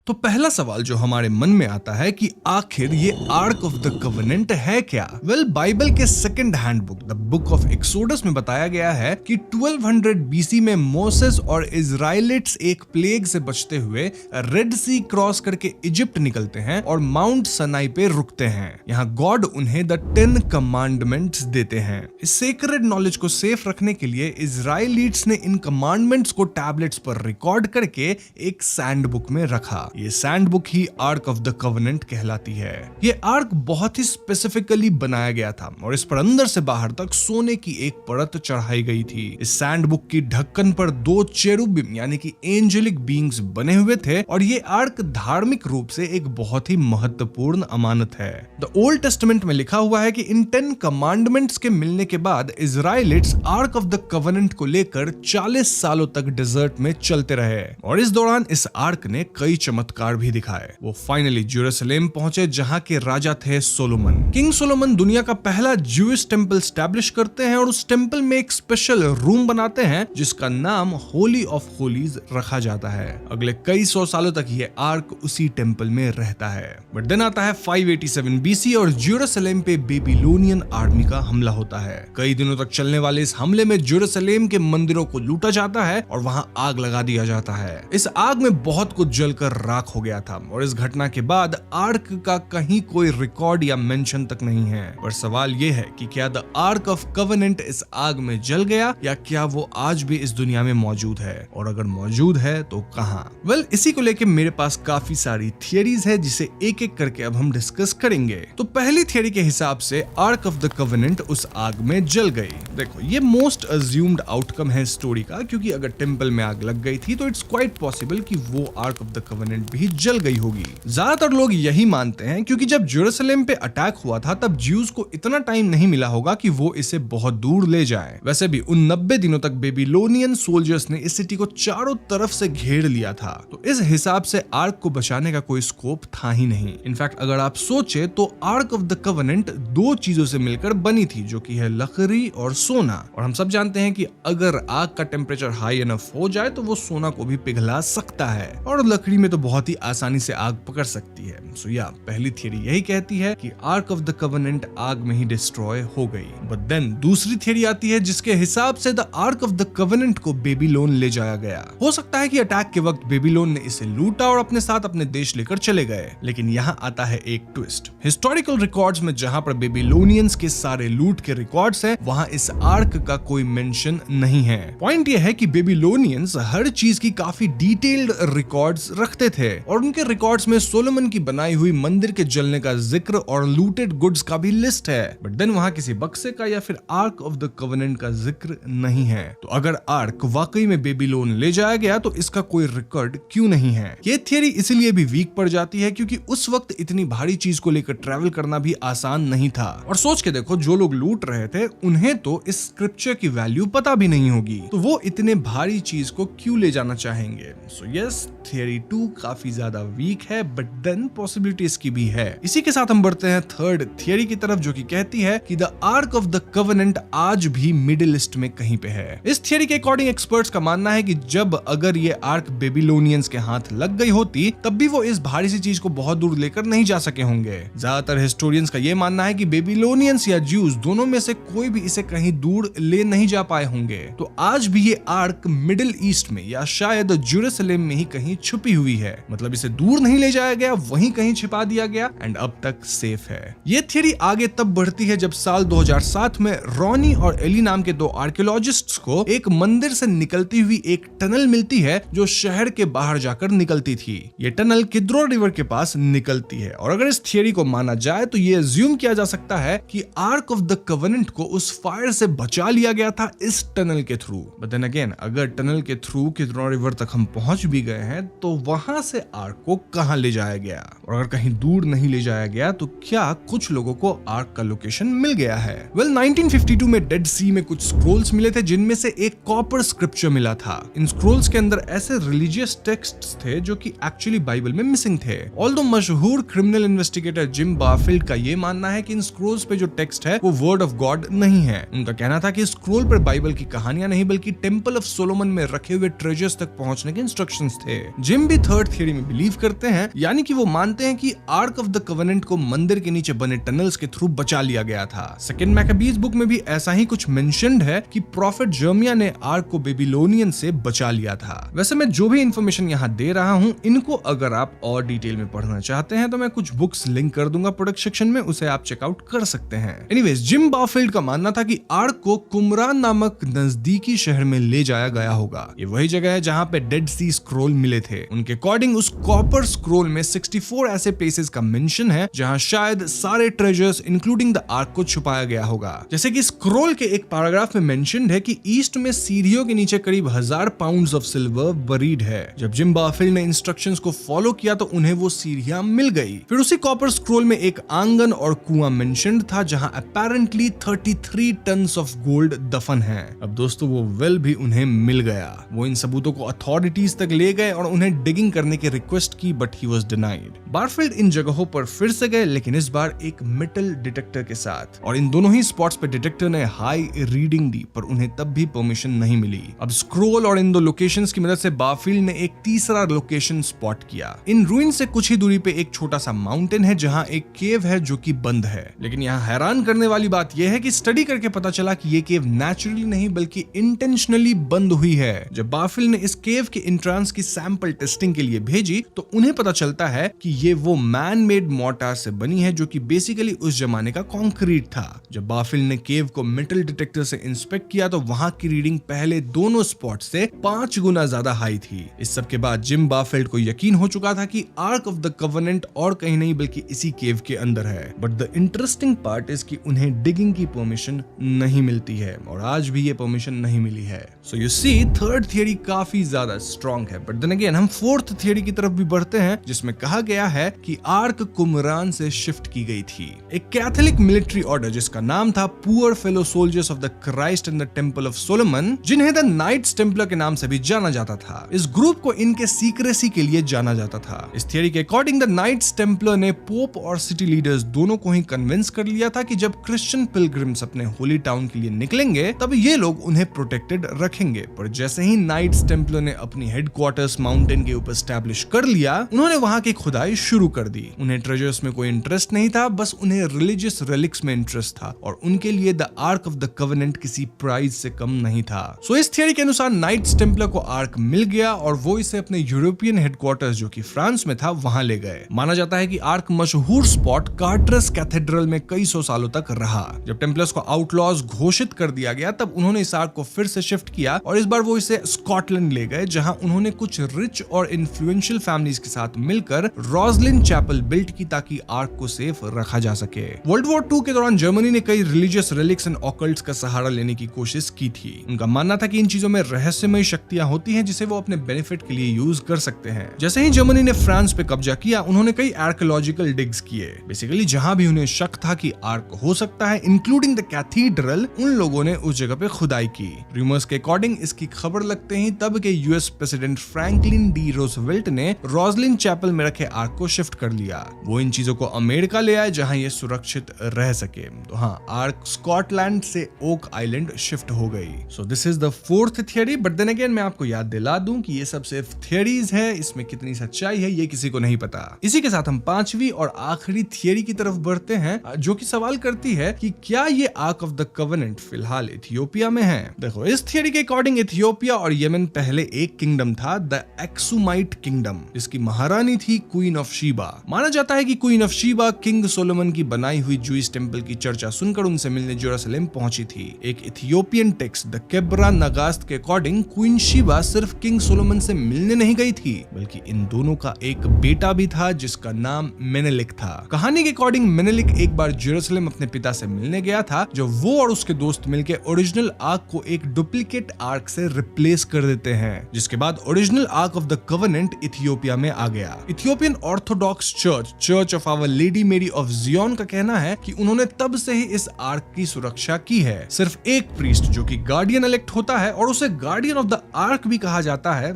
तो पहला सवाल जो हमारे मन में आता है कि आखिर ये आर्क ऑफ द कवेनेंट है क्या? वेल, बाइबल के second hand book the book of exodus में बताया गया है कि 1200 बीसी में मोसेस और इजराइलिट्स एक प्लेग से बचते हुए रेड सी क्रॉस करके इजिप्ट निकलते हैं और माउंट सनाई पे रुकते हैं। यहाँ गॉड उन्हें द 10 कमांडमेंट्स देते हैं। इस सेक्रेड नॉलेज को सेफ रखने के लिए इजराइलिट्स ने इन कमांडमेंट्स को टैबलेट्स पर रिकॉर्ड करके एक सैंड बुक में रखा। ये sand book he arc of the covenant कहलाती है। ये आर्क बहुत ही स्पेसिफिकली बनाया गया था और इस पर अंदर से बाहर तक सोने की एक परत चढ़ाई गई थी। इस सैंड बुक की ढक्कन पर 2 चेरुबिम यानी कि एंजेलिक बीइंग्स बने हुए थे और ये आर्क धार्मिक रूप से एक बहुत ही महत्वपूर्ण अमानत है। द ओल्ड टेस्टामेंट में लिखा हुआ है कि इन 10 कमांडमेंट्स के मिलने के बाद इजराइलिट्स आर्क ऑफ द कवेनेंट को लेकर 40 सालों तक डेजर्ट में चलते रहे और इस दौरान इस आर्क ने कई चमत्कार भी दिखाए। वो फाइनली जेरूसलम पहुंचे जहां के राजा थे सोलोमन। किंग सोलोमन दुनिया का पहला ज्यूइश टेंपल स्टैब्लिश करते हैं और उस टेंपल में एक स्पेशल रूम बनाते हैं जिसका नाम होली ऑफ होलीज रखा जाता है। अगले कई 100 सालों तक ये आर्क उसी टेंपल में रहता है। बट देन आता है 587 बीसी और जेरूसलम पे बेबीलोनियन आर्मी का हमला होता है। कई दिनों तक चलने वाले इस हमले में जेरूसलम के मंदिरों को लूटा जाता है और वहां आग लगा दिया जाता है। इस आग में बहुत कुछ जलकर राख हो गया था और इस घटना के बाद आर्क का कहीं कोई रिकॉर्ड या मेंशन तक नहीं है। पर सवाल यह है कि क्या द आर्क ऑफ कवेनेंट इस आग में जल गया या क्या वो आज भी इस दुनिया में मौजूद है, और अगर मौजूद है तो कहां? वेल, इसी को लेके मेरे पास काफी सारी थियरीज है जिसे एक एक करके अब हम डिस्कस करेंगे। तो पहली थियरी के हिसाब से आर्क ऑफ द कवेनेंट उस आग में जल गई। देखो, ये मोस्ट अज्यूम्ड आउटकम है स्टोरी का, क्योंकि अगर टेंपल में आग लग गई थी तो इट्स क्वाइट पॉसिबल कि वो आर्क ऑफ द कवेनेंट भी जल गई होगी। ज्यादातर लोग यही मानते हैं क्योंकि जब जेरूसलम पे अटैक हुआ था तब ज्यूज को इतना टाइम नहीं मिला होगा कि वो इसे बहुत दूर ले जाएं। वैसे भी उन 90 दिनों तक बेबीलोनियन सोल्जर्स ने इस सिटी को चारों तरफ से घेर लिया था, तो इस हिसाब से आर्क को बचाने का कोई स्कोप था ही नहीं। इनफैक्ट अगर आप सोचे तो आर्क ऑफ द कवेनेंट 2 चीजों से मिलकर बनी थी, जो कि है लकड़ी और सोना। और हम सब जानते हैं कि अगर आग का टेम्परेचर हाई एनफ हो जाए तो वो सोना को भी पिघला सकता है और लकड़ी में तो बहुत ही आसानी से आग पकड़ सकती है। सो या पहली थियरी यही कहती है कि आर्क ऑफ द कवेनेंट आग में ही डिस्ट्रॉय हो गई। बट देन दूसरी थियरी आती है जिसके हिसाब से the arc of the covenant को बेबीलोन ले जाया गया। हो सकता है कि अटैक के वक्त बेबीलोन ने इसे लूटा और अपने साथ अपने देश लेकर चले गए, लेकिन यहाँ आता है एक ट्विस्ट। हिस्टोरिकल रिकॉर्ड्स में जहाँ पर बेबीलोनियंस के सारे लूट के रिकॉर्ड्स हैं, वहाँ इस आर्क का कोई मेंशन नहीं है। पॉइंट यह है कि बेबीलोनियंस हर चीज की काफी डिटेल्ड रिकॉर्ड्स रखते थे और उनके रिकॉर्ड्स में सोलोमन की बनाई हुई मंदिर के जलने का जिक्र और लूटेड गुड्स का भी लिस्ट है। बट देन वहां किसी बक्से का या फिर आर्क ऑफ द कवेनेंट का जिक्र नहीं है। तो अगर आर्क वाकई में बेबीलोन ले जाया गया तो इसका कोई रिकॉर्ड क्यों नहीं है? ये थियरी इसलिए भी वीक पड़ जाती है क्योंकि उस वक्त इतनी भारी चीज को लेकर ट्रैवल करना भी आसान नहीं था। और सोच के देखो, जो लोग लूट रहे थे उन्हें तो इस स्क्रिप्चर की वैल्यू पता भी नहीं होगी, तो वो इतने भारी चीज को क्यों ले जाना चाहेंगे? सो यस, थियरी 2 काफी ज्यादा वीक है, बट देन पॉसिबिलिटी इसकी भी है। इसी के साथ हम बढ़ते हैं थर्ड थियरी की तरफ, जो कि कहती है कि the arc of the covenant आज भी मिडिल ईस्ट में कहीं पे है। इस थियरी के अकॉर्डिंग एक्सपर्ट्स का मानना है कि जब अगर ये आर्क बेबीलोनियंस के हाथ लग गई होती, तब भी वो इस भारी सी चीज को बहुत दूर लेकर नहीं जा सके होंगे। ज्यादातर हिस्टोरियंस का ये मानना है कि बेबीलोनियंस या ज्यूज दोनों में से कोई भी इसे कहीं दूर ले नहीं जा पाए होंगे। तो आज भी ये आर्क मिडिल ईस्ट में या शायद जेरूसलम में ही कहीं छुपी हुई है। मतलब इसे दूर नहीं ले जाया गया, वहीं कहीं छिपा दिया गया एंड अब तक सेफ है। ये थियरी आगे तब बढ़ती है जब साल 2007 में रॉनी और एली नाम के दो आर्कियोलॉजिस्ट्स को एक मंदिर से निकलती हुई एक टनल मिलती है जो शहर के बाहर जाकर निकलती थी। ये टनल किद्रो रिवर के पास निकलती है और अगर इस थियरी को माना जाए तो ये अज्यूम किया जा सकता है कि आर्क ऑफ द कवेनेंट को उस फायर से बचा लिया गया था इस टनल के थ्रू। बट देन अगेन, अगर टनल के थ्रू किद्रो रिवर तक हम पहुंच भी गए हैं तो वहां से आर्क को कहां ले जाया गया, और अगर कहीं दूर नहीं ले जाया गया तो क्या कुछ लोगों को आर्क का लोकेशन मिल गया है? वेल 1952 में डेड सी में कुछ स्क्रोल्स मिले थे जिनमें से एक कॉपर स्क्रिप्चर मिला था। इन स्क्रोल्स के अंदर ऐसे रिलीजियस टेक्स्ट्स थे जो कि एक्चुअली बाइबल में मिसिंग थे। ऑल्दो मशहूर क्रिमिनल इन्वेस्टिगेटर जिम बारफील्ड का ये मानना है कि इन स्क्रोल्स पे जो टेक्स्ट है वो वर्ड ऑफ गॉड नहीं है। उनका कहना था कि स्क्रोल पर बाइबल की कहानियां नहीं बल्कि टेंपल ऑफ सोलोमन में रखे हुए ट्रेजर्स तक पहुंचने के इंस्ट्रक्शंस थे। जिम भी थर्ड थियरी में बिलीव करते हैं, यानी कि वो मानते हैं कि आर्क ऑफ द कवेनेंट को मंदिर के नीचे बने टनल्स के थ्रू बचा लिया गया था। सेकंड मैकाबीज बुक में भी ऐसा ही कुछ मेंशन्ड है कि प्रॉफिट जर्मिया ने आर्क को बेबीलोनियन से बचा लिया था। वैसे मैं जो भी इंफॉर्मेशन यहाँ दे रहा हूँ, इनको अगर आप और डिटेल में पढ़ना चाहते हैं तो मैं कुछ बुक्स लिंक कर दूंगा प्रोडक्ट सेक्शन में, उसे आप चेकआउट कर सकते हैं। एनीवेज, जिम बारफील्ड का मानना था कि आर्क को कुमरान नामक नजदीकी शहर में ले जाया गया होगा। ये वही जगह है जहाँ पे डेड सी स्क्रोल मिले थे। उनके अकॉर्डिंग उस कॉपर स्क्रोल में 64 ऐसे प्लेसेस का मेंशन है जहाँ शायद सारे ट्रेजर्स इंक्लूडिंग द आर्क को छुपाया गया होगा। जैसे कि स्क्रोल के एक पैराग्राफ में मेंशन्ड है कि ईस्ट में सीढ़ियों के नीचे करीब 1000 पाउंड्स ऑफ सिल्वर बरीड है। जब जिम बारफील्ड ने इंस्ट्रक्शंस को फॉलो किया तो उन्हें वो सीढ़ियां मिल गई। फिर उसी कॉपर स्क्रोल में एक आंगन और कुआं मेंशन्ड था जहां अपेरेंटली 33 टन्स ऑफ गोल्ड दफन है। अब दोस्तों, वो वेल भी उन्हें मिल गया। वो इन सबूतों को अथॉरिटीज तक ले गए और उन्हें डिगिंग करने की रिक्वेस्ट की, बट ही वाज डिनाइड। बारफील्ड इन जगहों पर फिर से गए, लेकिन इस बार एक मेटल डिटेक्टर के साथ, और इन दोनों ही स्पॉट्स पे डिटेक्टर ने हाई रीडिंग दी, पर उन्हें तब भी परमिशन नहीं मिली। अब स्क्रोल और इन दो लोकेशंस की मदद से बारफील्ड ने एक तीसरा लोकेशन स्पॉट किया। इन रूइन से कुछ ही दूरी पे एक छोटा सा माउंटेन है जहां एक केव है जो कि बंद है। लेकिन यहाँ हैरान करने वाली बात यह है कि स्टडी करके पता चला कि ये केव नेचुरली नहीं बल्कि इंटेंशनली बंद हुई है। जब बारफील्ड ने इस केव के एंट्रेंस की सैंपल टेस्टिंग के लिए भेजी तो उन्हें पता चलता है कि ये वो मैन मेड मोर्टार से बनी है जो कि बेसिकली उस जमाने का कंक्रीट था। जब बारफील्ड ने केव को मेटल डिटेक्टर से इंस्पेक्ट किया तो वहां की रीडिंग पहले दोनों स्पॉट से 5 गुना ज्यादा हाई थी। इस सब के बाद जिम बारफील्ड को यकीन हो चुका था कि आर्क ऑफ द कवेनेंट और कहीं नहीं बल्कि इसी केव के अंदर है। But the interesting part is कि उन्हें डिगिंग की परमिशन नहीं मिलती है और आज भी ये परमिशन नहीं मिली है। So you see, third theory काफी ज्यादा स्ट्रॉन्ग है। बट देन अगेन हम फोर्थ थियरी की तरफ भी बढ़ते हैं जिसमें कहा गया है कि आर्क कुमरान से शिफ्ट की गई थी। एक कैथोलिक मिलिट्री ऑर्डर जिसका नाम था poor fellow soldiers of the Christ in the temple of Solomon, जिन्हें द नाइट्स टेम्पलर के नाम से भी जाना जाता था। इस ग्रुप को इनके सीक्रेसी के लिए जाना जाता था। इस थियरी के अकॉर्डिंग द नाइट्स टेम्पलर ने पोप और सिटी लीडर्स दोनों को ही कन्विंस कर लिया था कि जब क्रिश्चियन पिलग्रिम्स अपने होली टाउन के लिए निकलेंगे तब ये लोग उन्हें प्रोटेक्टेड रखेंगे। पर जैसे ही नाइट्स टेम्पलर ने अपनी हेडक्वार्टर्स माउंटेन के ऊपर स्टैब्लिश कर लिया, उन्होंने वहां की खुदाई शुरू कर दी। उन्हें ट्रेजर्स में कोई इंटरेस्ट नहीं था, बस उन्हें रिलीजियस रिलिक्स में इंटरेस्ट था और उनके लिए the arc of the covenant किसी प्राइज से कम नहीं था। सो इस थियरी के अनुसार नाइट्स टेम्पलर को आर्क मिल गया और वो इसे अपने यूरोपियन हेडक्वार्टर्स जो कि फ्रांस में था वहां ले गए। माना जाता है कि आर्क मशहूर स्पॉट कार्टरस कैथेड्रल में कई सौ सालों तक रहा। जब टेम्पलर्स को आउटलॉज घोषित कर दिया गया तब उन्होंने इस आर्क को फिर से शिफ्ट किया और इस बार वो इसे स्कॉटलैंड ले गए, जहां उन्होंने कुछ रिच और इन्फ्लुएंशियल फैमिलीज के साथ मिलकर रोजलिन चैपल बिल्ड की ताकि आर्क को सेफ रखा जा सके। वर्ल्ड वॉर 2 के दौरान जर्मनी ने कई रिलीजियस रिलिक्स एंड ऑकल्ट्स का सहारा लेने की कोशिश की थी। उनका मानना था कि इन चीजों में रहस्यमय शक्तियां होती हैं जिसे वो अपने बेनिफिट के लिए यूज कर सकते हैं। जैसे ही जर्मनी ने फ्रांस पे कब्जा किया, उन्होंने कई आर्कियोलॉजिकल डिग्स किए। बेसिकली जहां भी उन्हें शक था कि आर्क हो सकता है, इंक्लूडिंग द कैथीड्रल, उन लोगों ने उस जगह पे खुदाई की। रूमर्स के अकॉर्डिंग इसकी खबर लगते ही तब के US president Franklin D Roosevelt cult ने रोजलिन चैपल में रखे आर्क को शिफ्ट कर लिया। वो इन चीजों को अमेरिका ले आए जहां ये सुरक्षित रह सके। तो हाँ, आर्क स्कॉटलैंड से ओक आइलैंड शिफ्ट हो गई। So this is the fourth theory, but then again मैं आपको याद दिला दूं कि ये सब सिर्फ थियरीज है, इसमें कितनी सच्चाई है ये किसी को नहीं पता। इसी के साथ हम पांचवी और आखिरी थियरी की तरफ बढ़ते हैं, जो कि सवाल करती है कि क्या ये आर्क ऑफ द कवेनेंट फिलहाल इथियोपिया में है। देखो, इस थियरी के अकॉर्डिंग इथियोपिया और यमन पहले एक किंगडम था, द एक्सुमाइट किंगडम, जिसकी महारानी थी क्वीन ऑफ शीबा। माना जाता है कि Queen of Sheba King Solomon की बनाई हुई जूइश टेंपल की चर्चा सुनकर उनसे मिलने जेरूसलम पहुंची थी। एक इथियोपियन टेक्स्ट द केब्रा नगास्त के अकॉर्डिंग क्वीन शीबा सिर्फ किंग सोलोमन से मिलने नहीं गई थी, बल्कि इन दोनों का एक बेटा भी था जिसका नाम मेनेलिक था। कहानी के अकॉर्डिंग मेनेलिक एक बार जेरूसलम अपने पिता से मिलने गया था, जो वो और उसके दोस्त मिलकर ओरिजिनल आर्क को एक डुप्लीकेट आर्क से रिप्लेस कर देते हैं, जिसके बाद original Ark of the Covenant Ethiopia में आ गया। Ethiopian Orthodox Church of Our Lady Mary of Zion का कहना है कि उन्होंने तब से ही इस आर्क की सुरक्षा की है। सिर्फ एक प्रीस्ट जो कि गार्डियन इलेक्ट होता है और उसे गार्डियन ऑफ द आर्क भी कहा जाता है,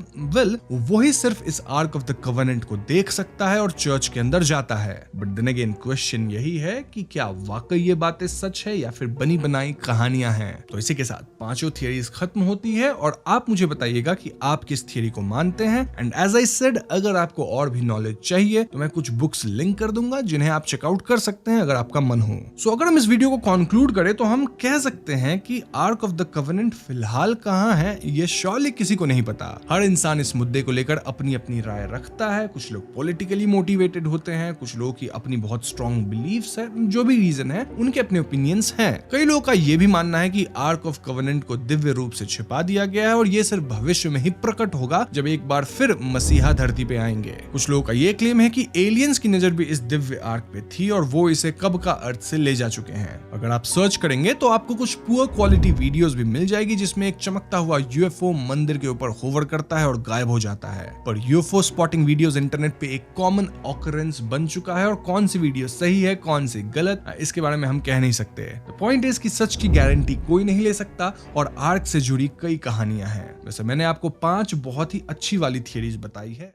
वही सिर्फ इस आर्क ऑफ द कवेनेंट को देख सकता है और चर्च के अंदर जाता है। बट देन अगेन क्वेश्चन यही है कि क्या वाकई ये बातें सच है या फिर बनी बनाई कहानियां हैं। तो इसी के साथ पांचों थियरीज खत्म होती है और आप मुझे बताइएगा कि आप किस थियरी को मानते हैं। एंड एज आई सेड, अगर आपको और भी नॉलेज चाहिए तो मैं कुछ बुक्स लिंक कर दूंगा जिन्हें आप चेकआउट कर सकते हैं अगर आपका मन हो। सो अगर हम इस वीडियो को कंक्लूड करें तो हम कह सकते हैं कि आर्क ऑफ द कवेनेंट फिलहाल कहां है ये श्योरली किसी को नहीं पता। हर इंसान इस मुद्दे को लेकर अपनी अपनी राय रखता है। कुछ लोग पॉलिटिकली मोटिवेटेड होते हैं, कुछ लोगों की अपनी बहुत स्ट्रॉन्ग बिलीफ्स है, जो भी रीजन है उनके अपने ओपिनियंस हैं। कई लोगों का ये भी मानना है कि आर्क ऑफ कवेनेंट को दिव्य रूप से छिपा दिया गया है और ये सिर्फ भविष्य में ही प्रकट होगा जब एक बार फिर मसीहा धरती पे आएंगे। कुछ लोगों का ये क्लेम है कि एलियंस की नजर भी इस दिव्य आर्क पे थी और वो इसे कब का अर्थ से ले जा चुके हैं। अगर आप सर्च करेंगे तो आपको कुछ पुअर क्वालिटी वीडियोस भी मिल जाएगी जिसमें एक चमकता हुआ यूएफओ मंदिर के ऊपर होवर करता है और गायब हो जाता है। पर यूएफओ स्पॉटिंग वीडियोस इंटरनेट पे एक कॉमन ऑकरेंस बन चुका है और कौन सी वीडियो सही है कौन सी गलत, इसके बारे में हम कह नहीं सकते। द पॉइंट इज कि सच की गारंटी कोई नहीं ले सकता और आर्क से जुड़ी कई कहानियां हैं। वैसे मैंने आपको 5 बहुत ही अच्छी वाली थियरीज बताई है।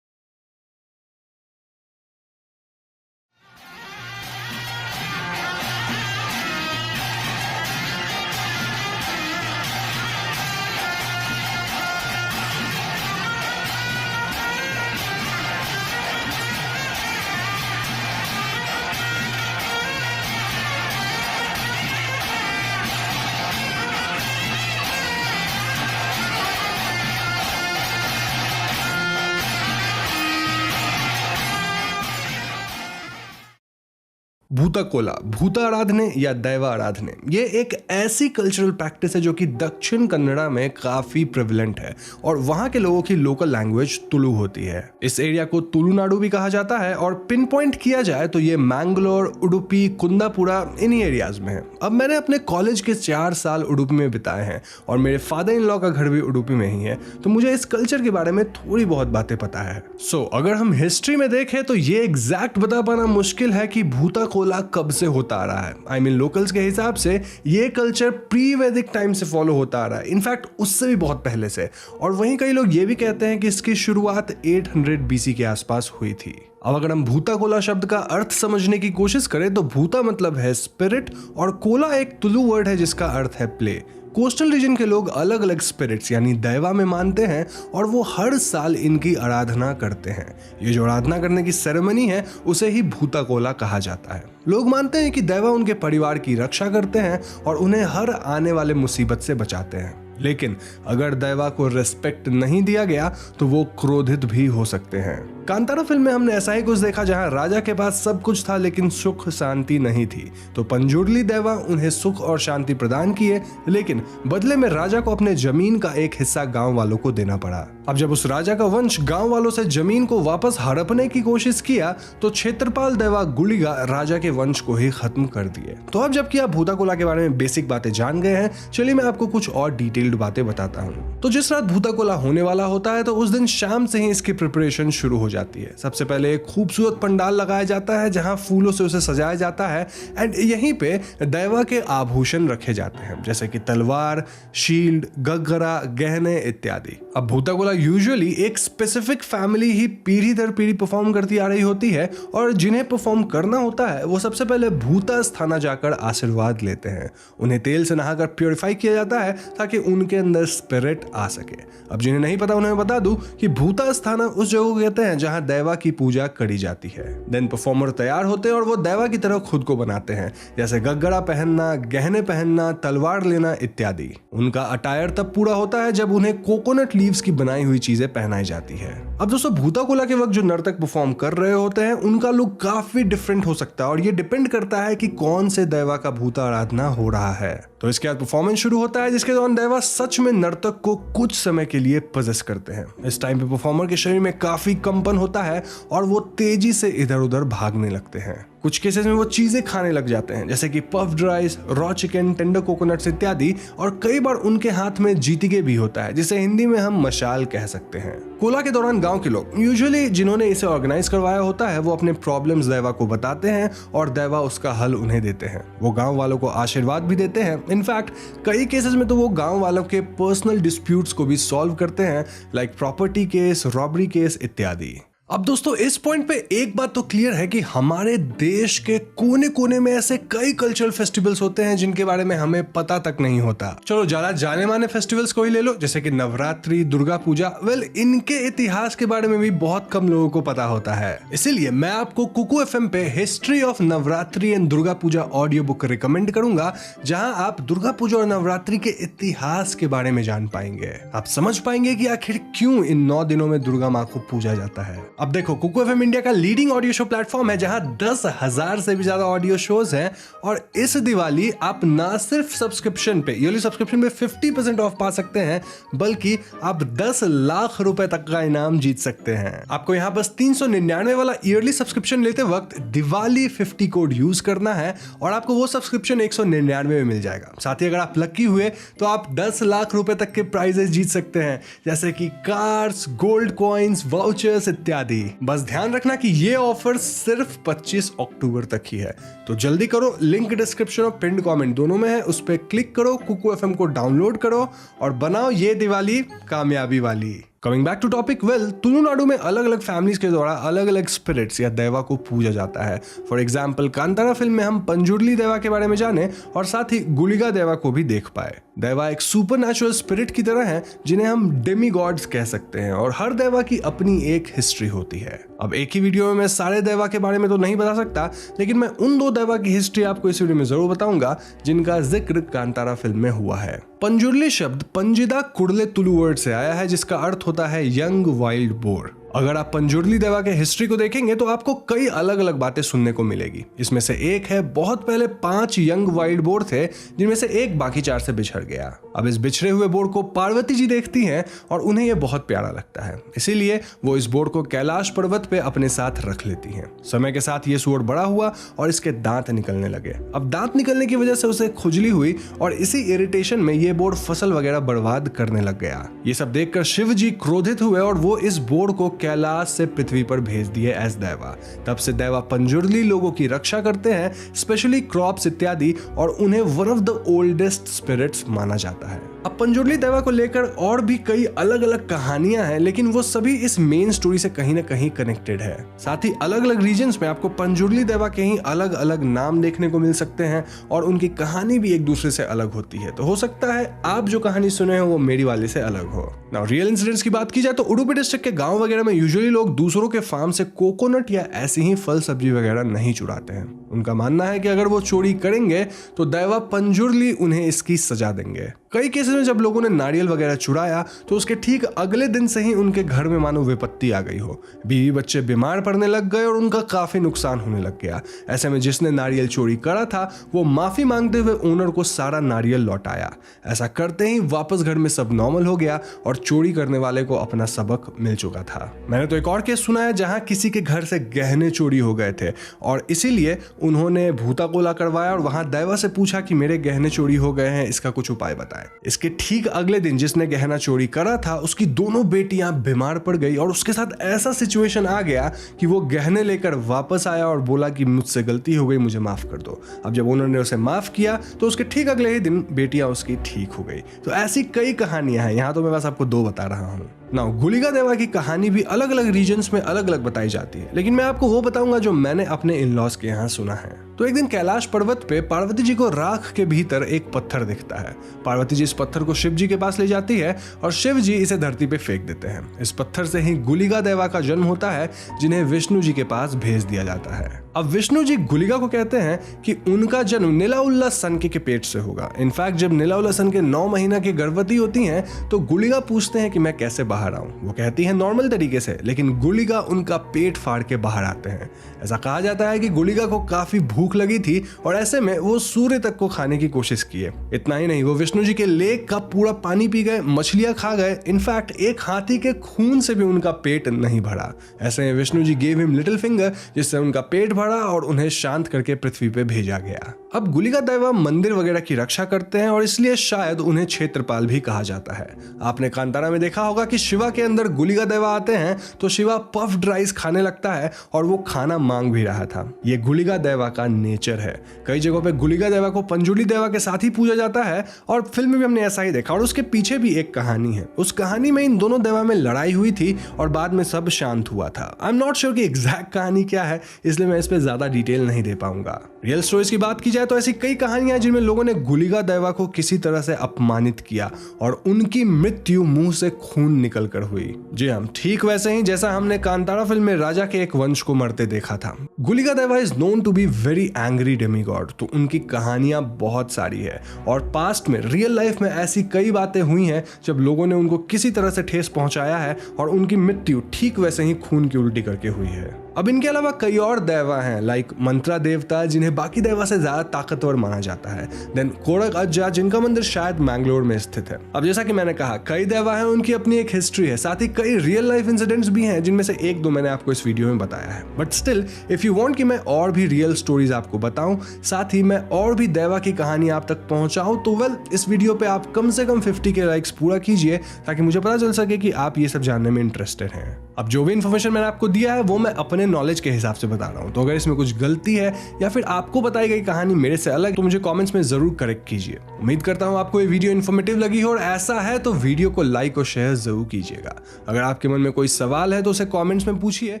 भूता कोला, भूता आराधने या दैव आराधने, ये एक ऐसी कल्चरल प्रैक्टिस है जो कि दक्षिण कन्नड़ा में काफी प्रेवलेंट है और वहां के लोगों की लोकल लैंग्वेज तुलु होती है। इस एरिया को तुलुनाडु भी कहा जाता है और पिन पॉइंट किया जाए तो ये मैंगलोर, उडुपी, कुंदापुरा इन्हीं एरियाज में है। अब मैंने अपने कॉलेज के 4 साल उडुपी में बिताए हैं और मेरे फादर इन लॉ का घर भी उडुपी में ही है, तो मुझे इस कल्चर के बारे में थोड़ी बहुत बातें पता है। सो अगर हम हिस्ट्री में देखें तो ये एग्जैक्ट बता पाना मुश्किल है कि भूता कोला कब से होता आ रहा है। आई मीन लोकल्स के हिसाब से ये कल्चर प्री वैदिक टाइम से फॉलो होता आ रहा है, इनफैक्ट उससे भी बहुत पहले से। और वहीं कई लोग ये भी कहते हैं कि इसकी शुरुआत 800 BC के आसपास हुई थी। अब अगर हम भूता कोला शब्द का अर्थ समझने की कोशिश करें तो भूता मतलब है स्पिरिट और कोला एक तुलु वर्ड है जिसका अर्थ है प्ले। कोस्टल रीजन के लोग अलग अलग स्पिरिट्स यानी दैवा में मानते हैं और वो हर साल इनकी आराधना करते हैं। ये जो आराधना करने की सेरेमनी है उसे ही भूता कोला कहा जाता है। लोग मानते हैं कि दैवा उनके परिवार की रक्षा करते हैं और उन्हें हर आने वाले मुसीबत से बचाते हैं। लेकिन अगर दैवा को रिस्पेक्ट नहीं दिया गया तो वो क्रोधित भी हो सकते हैं। कांतारा फिल्म में हमने ऐसा ही कुछ देखा जहां राजा के पास सब कुछ था लेकिन सुख शांति नहीं थी, तो पंजुर्ली दैवा उन्हें सुख और शांति प्रदान किए, लेकिन बदले में राजा को अपने जमीन का एक हिस्सा गांव वालों को देना पड़ा। अब जब उस राजा का वंश गांव वालों से जमीन को वापस हड़पने की कोशिश किया तो क्षेत्रपाल दैवा गुलिगा राजा के वंश को ही खत्म कर दिए। तो अब जबकि आप भूता कोला के बारे में बेसिक बातें जान गए हैं, चलिए मैं आपको कुछ और डिटेल्ड बातें बताता हूँ। तो जिस रात भूता कोला होने वाला होता है तो उस दिन शाम से ही इसकी प्रिपरेशन शुरू हो जाती है। सबसे पहले एक खूबसूरत पंडाल लगाया जाता है जहां फूलों से उसे सजाया जाता है एंड यहीं पे दैवा के आभूषण रखे जाते हैं जैसे कि तलवार, शील्ड, गग्गरा, गहने इत्यादि। अब भूतागोला यूजुअली एक स्पेसिफिक फैमिली ही पीढ़ी दर पीढ़ी परफॉर्म करती आ रही होती है और जिन्हें परफॉर्म करना होता है वो सबसे पहले भूता स्थाना जाकर आशीर्वाद लेते हैं। उन्हें तेल से नहाकर प्योरीफाई किया जाता है ताकि उनके अंदर स्पिरिट आ सके। अब जिन्हें नहीं पता उन्हें बता दूं कि भूता स्थाना उस जगह को कहते हैं जहां दैवा की पूजा करी जाती है। देन परफॉर्मर तैयार होते हैं और वो दैवा की तरह खुद को बनाते हैं जैसे गग्गरा पहनना, गहने पहनना, तलवार लेना इत्यादि। उनका अटायर तब पूरा होता है जब उन्हें कोकोनट लीव्स की बनाई हुई चीजें पहनाई जाती है। अब दोस्तों भूतागोला के वक्त जो नर्तक परफॉर्म कर रहे होते हैं उनका लुक काफी डिफरेंट हो सकता है और ये डिपेंड करता है कि कौन से दैवा का भूता आराधना हो रहा है। तो इसके बाद परफॉर्मेंस शुरू होता है जिसके दौरान दैवा सच में नर्तक को कुछ समय के लिए पजेस करते हैं। इस टाइम पे परफॉर्मर के शरीर में काफी कंपन होता है और वो तेजी से इधर उधर भागने लगते हैं। कुछ केसेस में वो चीजें खाने लग जाते हैं जैसे कि puffed rice, raw chicken, tender coconuts इत्यादि और कई बार उनके हाथ में जीतिगे भी होता है जिसे हिंदी में हम मशाल कह सकते हैं। कोला के दौरान गांव के लोग यूजुअली जिन्होंने इसे ऑर्गेनाइज करवाया होता है वो अपने प्रॉब्लम्स दैवा को बताते हैं और दैवा उसका हल उन्हें देते हैं। वो गांव वालों को आशीर्वाद भी देते हैं। इनफैक्ट कई केसेस में तो वो गांव वालों के पर्सनल डिस्प्यूट्स को भी सॉल्व करते हैं like property case, robbery case इत्यादि। अब दोस्तों इस पॉइंट पे एक बात तो क्लियर है कि हमारे देश के कोने कोने में ऐसे कई कल्चरल फेस्टिवल्स होते हैं जिनके बारे में हमें पता तक नहीं होता। चलो ज्यादा जाने माने फेस्टिवल्स को ही ले लो जैसे कि नवरात्रि, दुर्गा पूजा। वेल इनके इतिहास के बारे में भी बहुत कम लोगों को पता होता है। इसीलिए मैं आपको कुकू एफएम पे history of Navratri and Durga Puja audio book recommend करूंगा जहां आप दुर्गा पूजा और नवरात्रि के इतिहास के बारे में जान पाएंगे। आप समझ पाएंगे कि आखिर क्यों इन 9 दिनों में दुर्गा माँ को पूजा जाता है। अब देखो कुकू एफएम इंडिया का लीडिंग ऑडियो शो प्लेटफॉर्म है जहां 10,000 से भी ज्यादा ऑडियो शोज हैं और इस दिवाली आप ना सिर्फ सब्सक्रिप्शन पे ईयरली सब्सक्रिप्शन पे 50% ऑफ पा सकते हैं बल्कि आप 10 लाख रुपए तक का इनाम जीत सकते हैं। आपको यहां बस 399 वाला ईयरली सब्सक्रिप्शन लेते वक्त दिवाली 50 कोड यूज करना है और आपको वो सब्सक्रिप्शन 199 में मिल जाएगा। साथ ही अगर आप लकी हुए तो आप 10 लाख रुपए तक के प्राइजेस जीत सकते हैं जैसे कि कार्स, गोल्ड कॉइन्स, वाउचर्स इत्यादि। बस ध्यान रखना कि ये ऑफर सिर्फ 25 अक्टूबर तक ही है, तो जल्दी करो। लिंक डिस्क्रिप्शन और पिन्ड कमेंट दोनों में है, उस पर क्लिक करो, कुकू एफएम को डाउनलोड करो और बनाओ ये दिवाली कामयाबी वाली। Coming back to topic, well Tulunadu में अलग अलग फैमिलीज के द्वारा अलग अलग स्पिरिट्स या दैवा को पूजा जाता है। फॉर एग्जाम्पल कांतारा फिल्म में हम पंजुर्ली दैवा के बारे में जाने और साथ ही गुलिगा दैवा को भी देख पाए। दैवा एक सुपर नेचुरल स्पिरिट की तरह है जिन्हें हम डेमी गॉड्स कह सकते हैं और हर दैवा की अपनी एक हिस्ट्री होती है। अब एक ही वीडियो में मैं सारे दैवा के बारे में तो नहीं बता सकता, लेकिन मैं उन 2 दैवा की हिस्ट्री आपको इस वीडियो में जरूर बताऊंगा जिनका जिक्र कांतारा फिल्म में हुआ है। पंजुर्ली शब्द पंजिदा कुड़ले तुलु वर्ड से आया है जिसका अर्थ होता है यंग वाइल्ड बोर। अगर आप पंजुर्ली दैवा के हिस्ट्री को देखेंगे तो आपको कई अलग अलग बातें सुनने को मिलेगी। इसमें से एक है बहुत पहले 5 यंग वाइल्ड बोर थे जिनमें से एक बाकी 4 से बिछड़ गया। अब इस बिछड़े हुए बोर को पार्वती जी देखती हैं और उन्हें यह बहुत प्यारा लगता है, इसीलिए वो इस बोर को कैलाश पर्वत पे अपने साथ रख लेती हैं। समय के साथ ये सूअर बड़ा हुआ और इसके दांत निकलने लगे। अब दांत निकलने की वजह से उसे खुजली हुई और इसी इरिटेशन में ये बोर फसल वगैरह बर्बाद करने लग गया। ये सब देखकर शिव जी क्रोधित हुए और वो इस बोर को कैलाश से पृथ्वी पर भेज दिए एज दैवा। तब से दैवा पंजुर्ली लोगों की रक्षा करते हैं, स्पेशली क्रॉप्स इत्यादि, और उन्हें one of the oldest spirits माना जाता है। अब पंजुर्ली दैवा को लेकर और भी कई अलग अलग कहानियां हैं, लेकिन वो सभी इस मेन स्टोरी से कहीं ना कहीं कनेक्टेड है। साथ ही अलग अलग रीजन्स में आपको पंजुर्ली दैवा के ही अलग अलग नाम देखने को मिल सकते हैं और उनकी कहानी भी एक दूसरे से अलग होती है। तो हो सकता है आप जो कहानी सुने हो वो मेरी वाली से अलग हो। नाउ रियल इंसिडेंट्स की बात की जाए तो उडुपी डिस्ट्रिक्ट के गांव वगैरह में यूजुअली लोग दूसरों के फार्म से कोकोनट या ऐसी ही फल सब्जी वगैरह नहीं चुराते हैं। उनका मानना है कि अगर वो चोरी करेंगे तो दैवा पंजुर्ली उन्हें इसकी सजा देंगे। कई केसेस में जब लोगों ने नारियल वगैरह चुराया तो उसके ठीक अगले दिन से ही उनके घर में मानो विपत्ति आ गई हो। बीवी बच्चे बीमार पड़ने लग गए और उनका काफी नुकसान होने लग गया। ऐसे में जिसने नारियल चोरी करा था वो माफी मांगते हुए ओनर को सारा नारियल लौटाया। ऐसा करते ही वापस घर में सब नॉर्मल हो गया और चोरी करने वाले को अपना सबक मिल चुका था। मैंने तो एक और केस सुना है जहां किसी के घर से गहने चोरी हो गए थे और इसीलिए उन्होंने भूतागोला करवाया और वहां दैवा से पूछा कि मेरे गहने चोरी हो गए हैं, इसका कुछ उपाय बताएं। है। इसके ठीक अगले दिन जिसने गहना चोरी करा था उसकी दोनों बेटियां बीमार पड़ गई और उसके साथ ऐसा सिचुएशन आ गया कि वो गहने लेकर वापस आया और बोला कि मुझसे गलती हो गई, मुझे माफ कर दो। अब जब उन्होंने उसे माफ किया तो उसके ठीक अगले ही दिन बेटियां उसकी ठीक हो गई। तो ऐसी कई कहानियां हैं, यहाँ तो मैं बस आपको 2 बता रहा हूँ। नाउ गुलिका देवा की कहानी भी अलग अलग रीजन्स में अलग अलग बताई जाती है, लेकिन मैं आपको वो बताऊंगा जो मैंने अपने इन-लॉज के यहाँ सुना है। तो एक दिन कैलाश पर्वत पे पार्वती जी को राख के भीतर एक पत्थर दिखता है। पार्वती जी इस पत्थर को शिव जी के पास ले जाती है और शिव जी इसे धरती पे फेंक देते हैं। इस पत्थर से ही गुलिका देवा का जन्म होता है, जिन्हें विष्णु जी के पास भेज दिया जाता है। अब विष्णु जी गुलिका को कहते हैं कि उनका जन्म निलाउल्ला सन के पेट से होगा। इनफैक्ट जब निलाउल्ला सन के 9 महीना की गर्भवती होती हैं तो गुलिका पूछते हैं कि मैं कैसे बाहर आऊं। वो कहती है नॉर्मल तरीके से, लेकिन गुलिका उनका पेट फाड़ के बाहर आते हैं। ऐसा कहा जाता है कि गुलिका को काफी भूख लगी थी और ऐसे में वो सूर्य तक को खाने की कोशिश किए। इतना ही नहीं, वो विष्णु जी के लेक का पूरा पानी पी गए, मछलियां खा गए। इनफैक्ट एक हाथी के खून से भी उनका पेट नहीं भरा। ऐसे में Vishnu ji gave him little finger, जिससे उनका पेट भरा और उन्हें शांत करके पृथ्वी पे भेजा गया। अब गुलिका देवा मंदिर वगैरह की रक्षा करते हैं और इसलिए शायद उन्हें क्षेत्रपाल भी कहा जाता है। आपने कांतारा में देखा होगा कि शिवा के अंदर गुलिका देवा आते हैं तो शिवा पफ्ड राइस खाने लगता है और वो खाना मांग भी रहा था। ये गुलिका देवा का नेचर है। कई जगहों पे गुलिका देवा को पंजुली देवा के साथ ही पूजा जाता है और फिल्म में भी हमने ऐसा ही देखा। और उसके पीछे भी एक कहानी है। उस कहानी में इन दोनों देवा में लड़ाई हुई थी और बाद में सब शांत हुआ था। आई एम नॉट श्योर कि एग्जैक्ट कहानी क्या है, इसलिए मैं इस पे ज्यादा डिटेल नहीं दे पाऊंगा। रियल स्टोरीज की बात की जाए तो ऐसी कई कहानियां हैं जिनमें लोगों ने गुलिका देवा को किसी तरह से अपमानित किया और उनकी मृत्यु मुंह से खून निकल कर हुई। जी हाँ, ठीक वैसे ही जैसा हमने कांतारा फिल्म में राजा के एक वंश को मरते देखा था। Gulika Deva is known to be very angry demigod. तो उनकी कहानियां बहुत सारी है और पास्ट में रियल लाइफ में ऐसी कई बातें हुई हैं जब लोगों ने उनको किसी तरह से ठेस पहुंचाया है और उनकी मृत्यु ठीक वैसे ही खून की उल्टी करके हुई है। अब इनके अलावा कई और देवा हैं, लाइक मंत्रा देवता जिन्हें बाकी देवा से ज्यादा ताकतवर माना जाता है। देन कोरक अज्जा जिनका मंदिर शायद मैंगलोर में स्थित है। अब जैसा कि मैंने कहा कई देवा हैं, उनकी अपनी एक हिस्ट्री है, साथ ही कई रियल लाइफ इंसिडेंट्स भी हैं जिनमें से 1-2 मैंने आपको इस वीडियो में बताया है। But still if you want कि मैं और भी रियल स्टोरीज आपको बताऊं, साथ ही मैं और भी देवा की कहानी आप तक पहुंचाऊं, तो वेल इस वीडियो पे आप कम से कम 50 के लाइक्स पूरा कीजिए ताकि मुझे पता चल सके कि आप ये सब जानने में इंटरेस्टेड हैं। अब जो भी इन्फॉर्मेशन मैंने आपको दिया है वो मैं अपने नॉलेज के हिसाब से बता रहा हूं, तो अगर इसमें कुछ गलती है या फिर आपको बताई गई कहानी मेरे से अलग तो मुझे कमेंट्स में जरूर करेक्ट कीजिए। उम्मीद करता हूं आपको ये वीडियो इन्फॉर्मेटिव लगी हो और ऐसा है तो वीडियो को लाइक और शेयर जरूर कीजिएगा। अगर आपके मन में कोई सवाल है तो उसे कमेंट्स में पूछिए।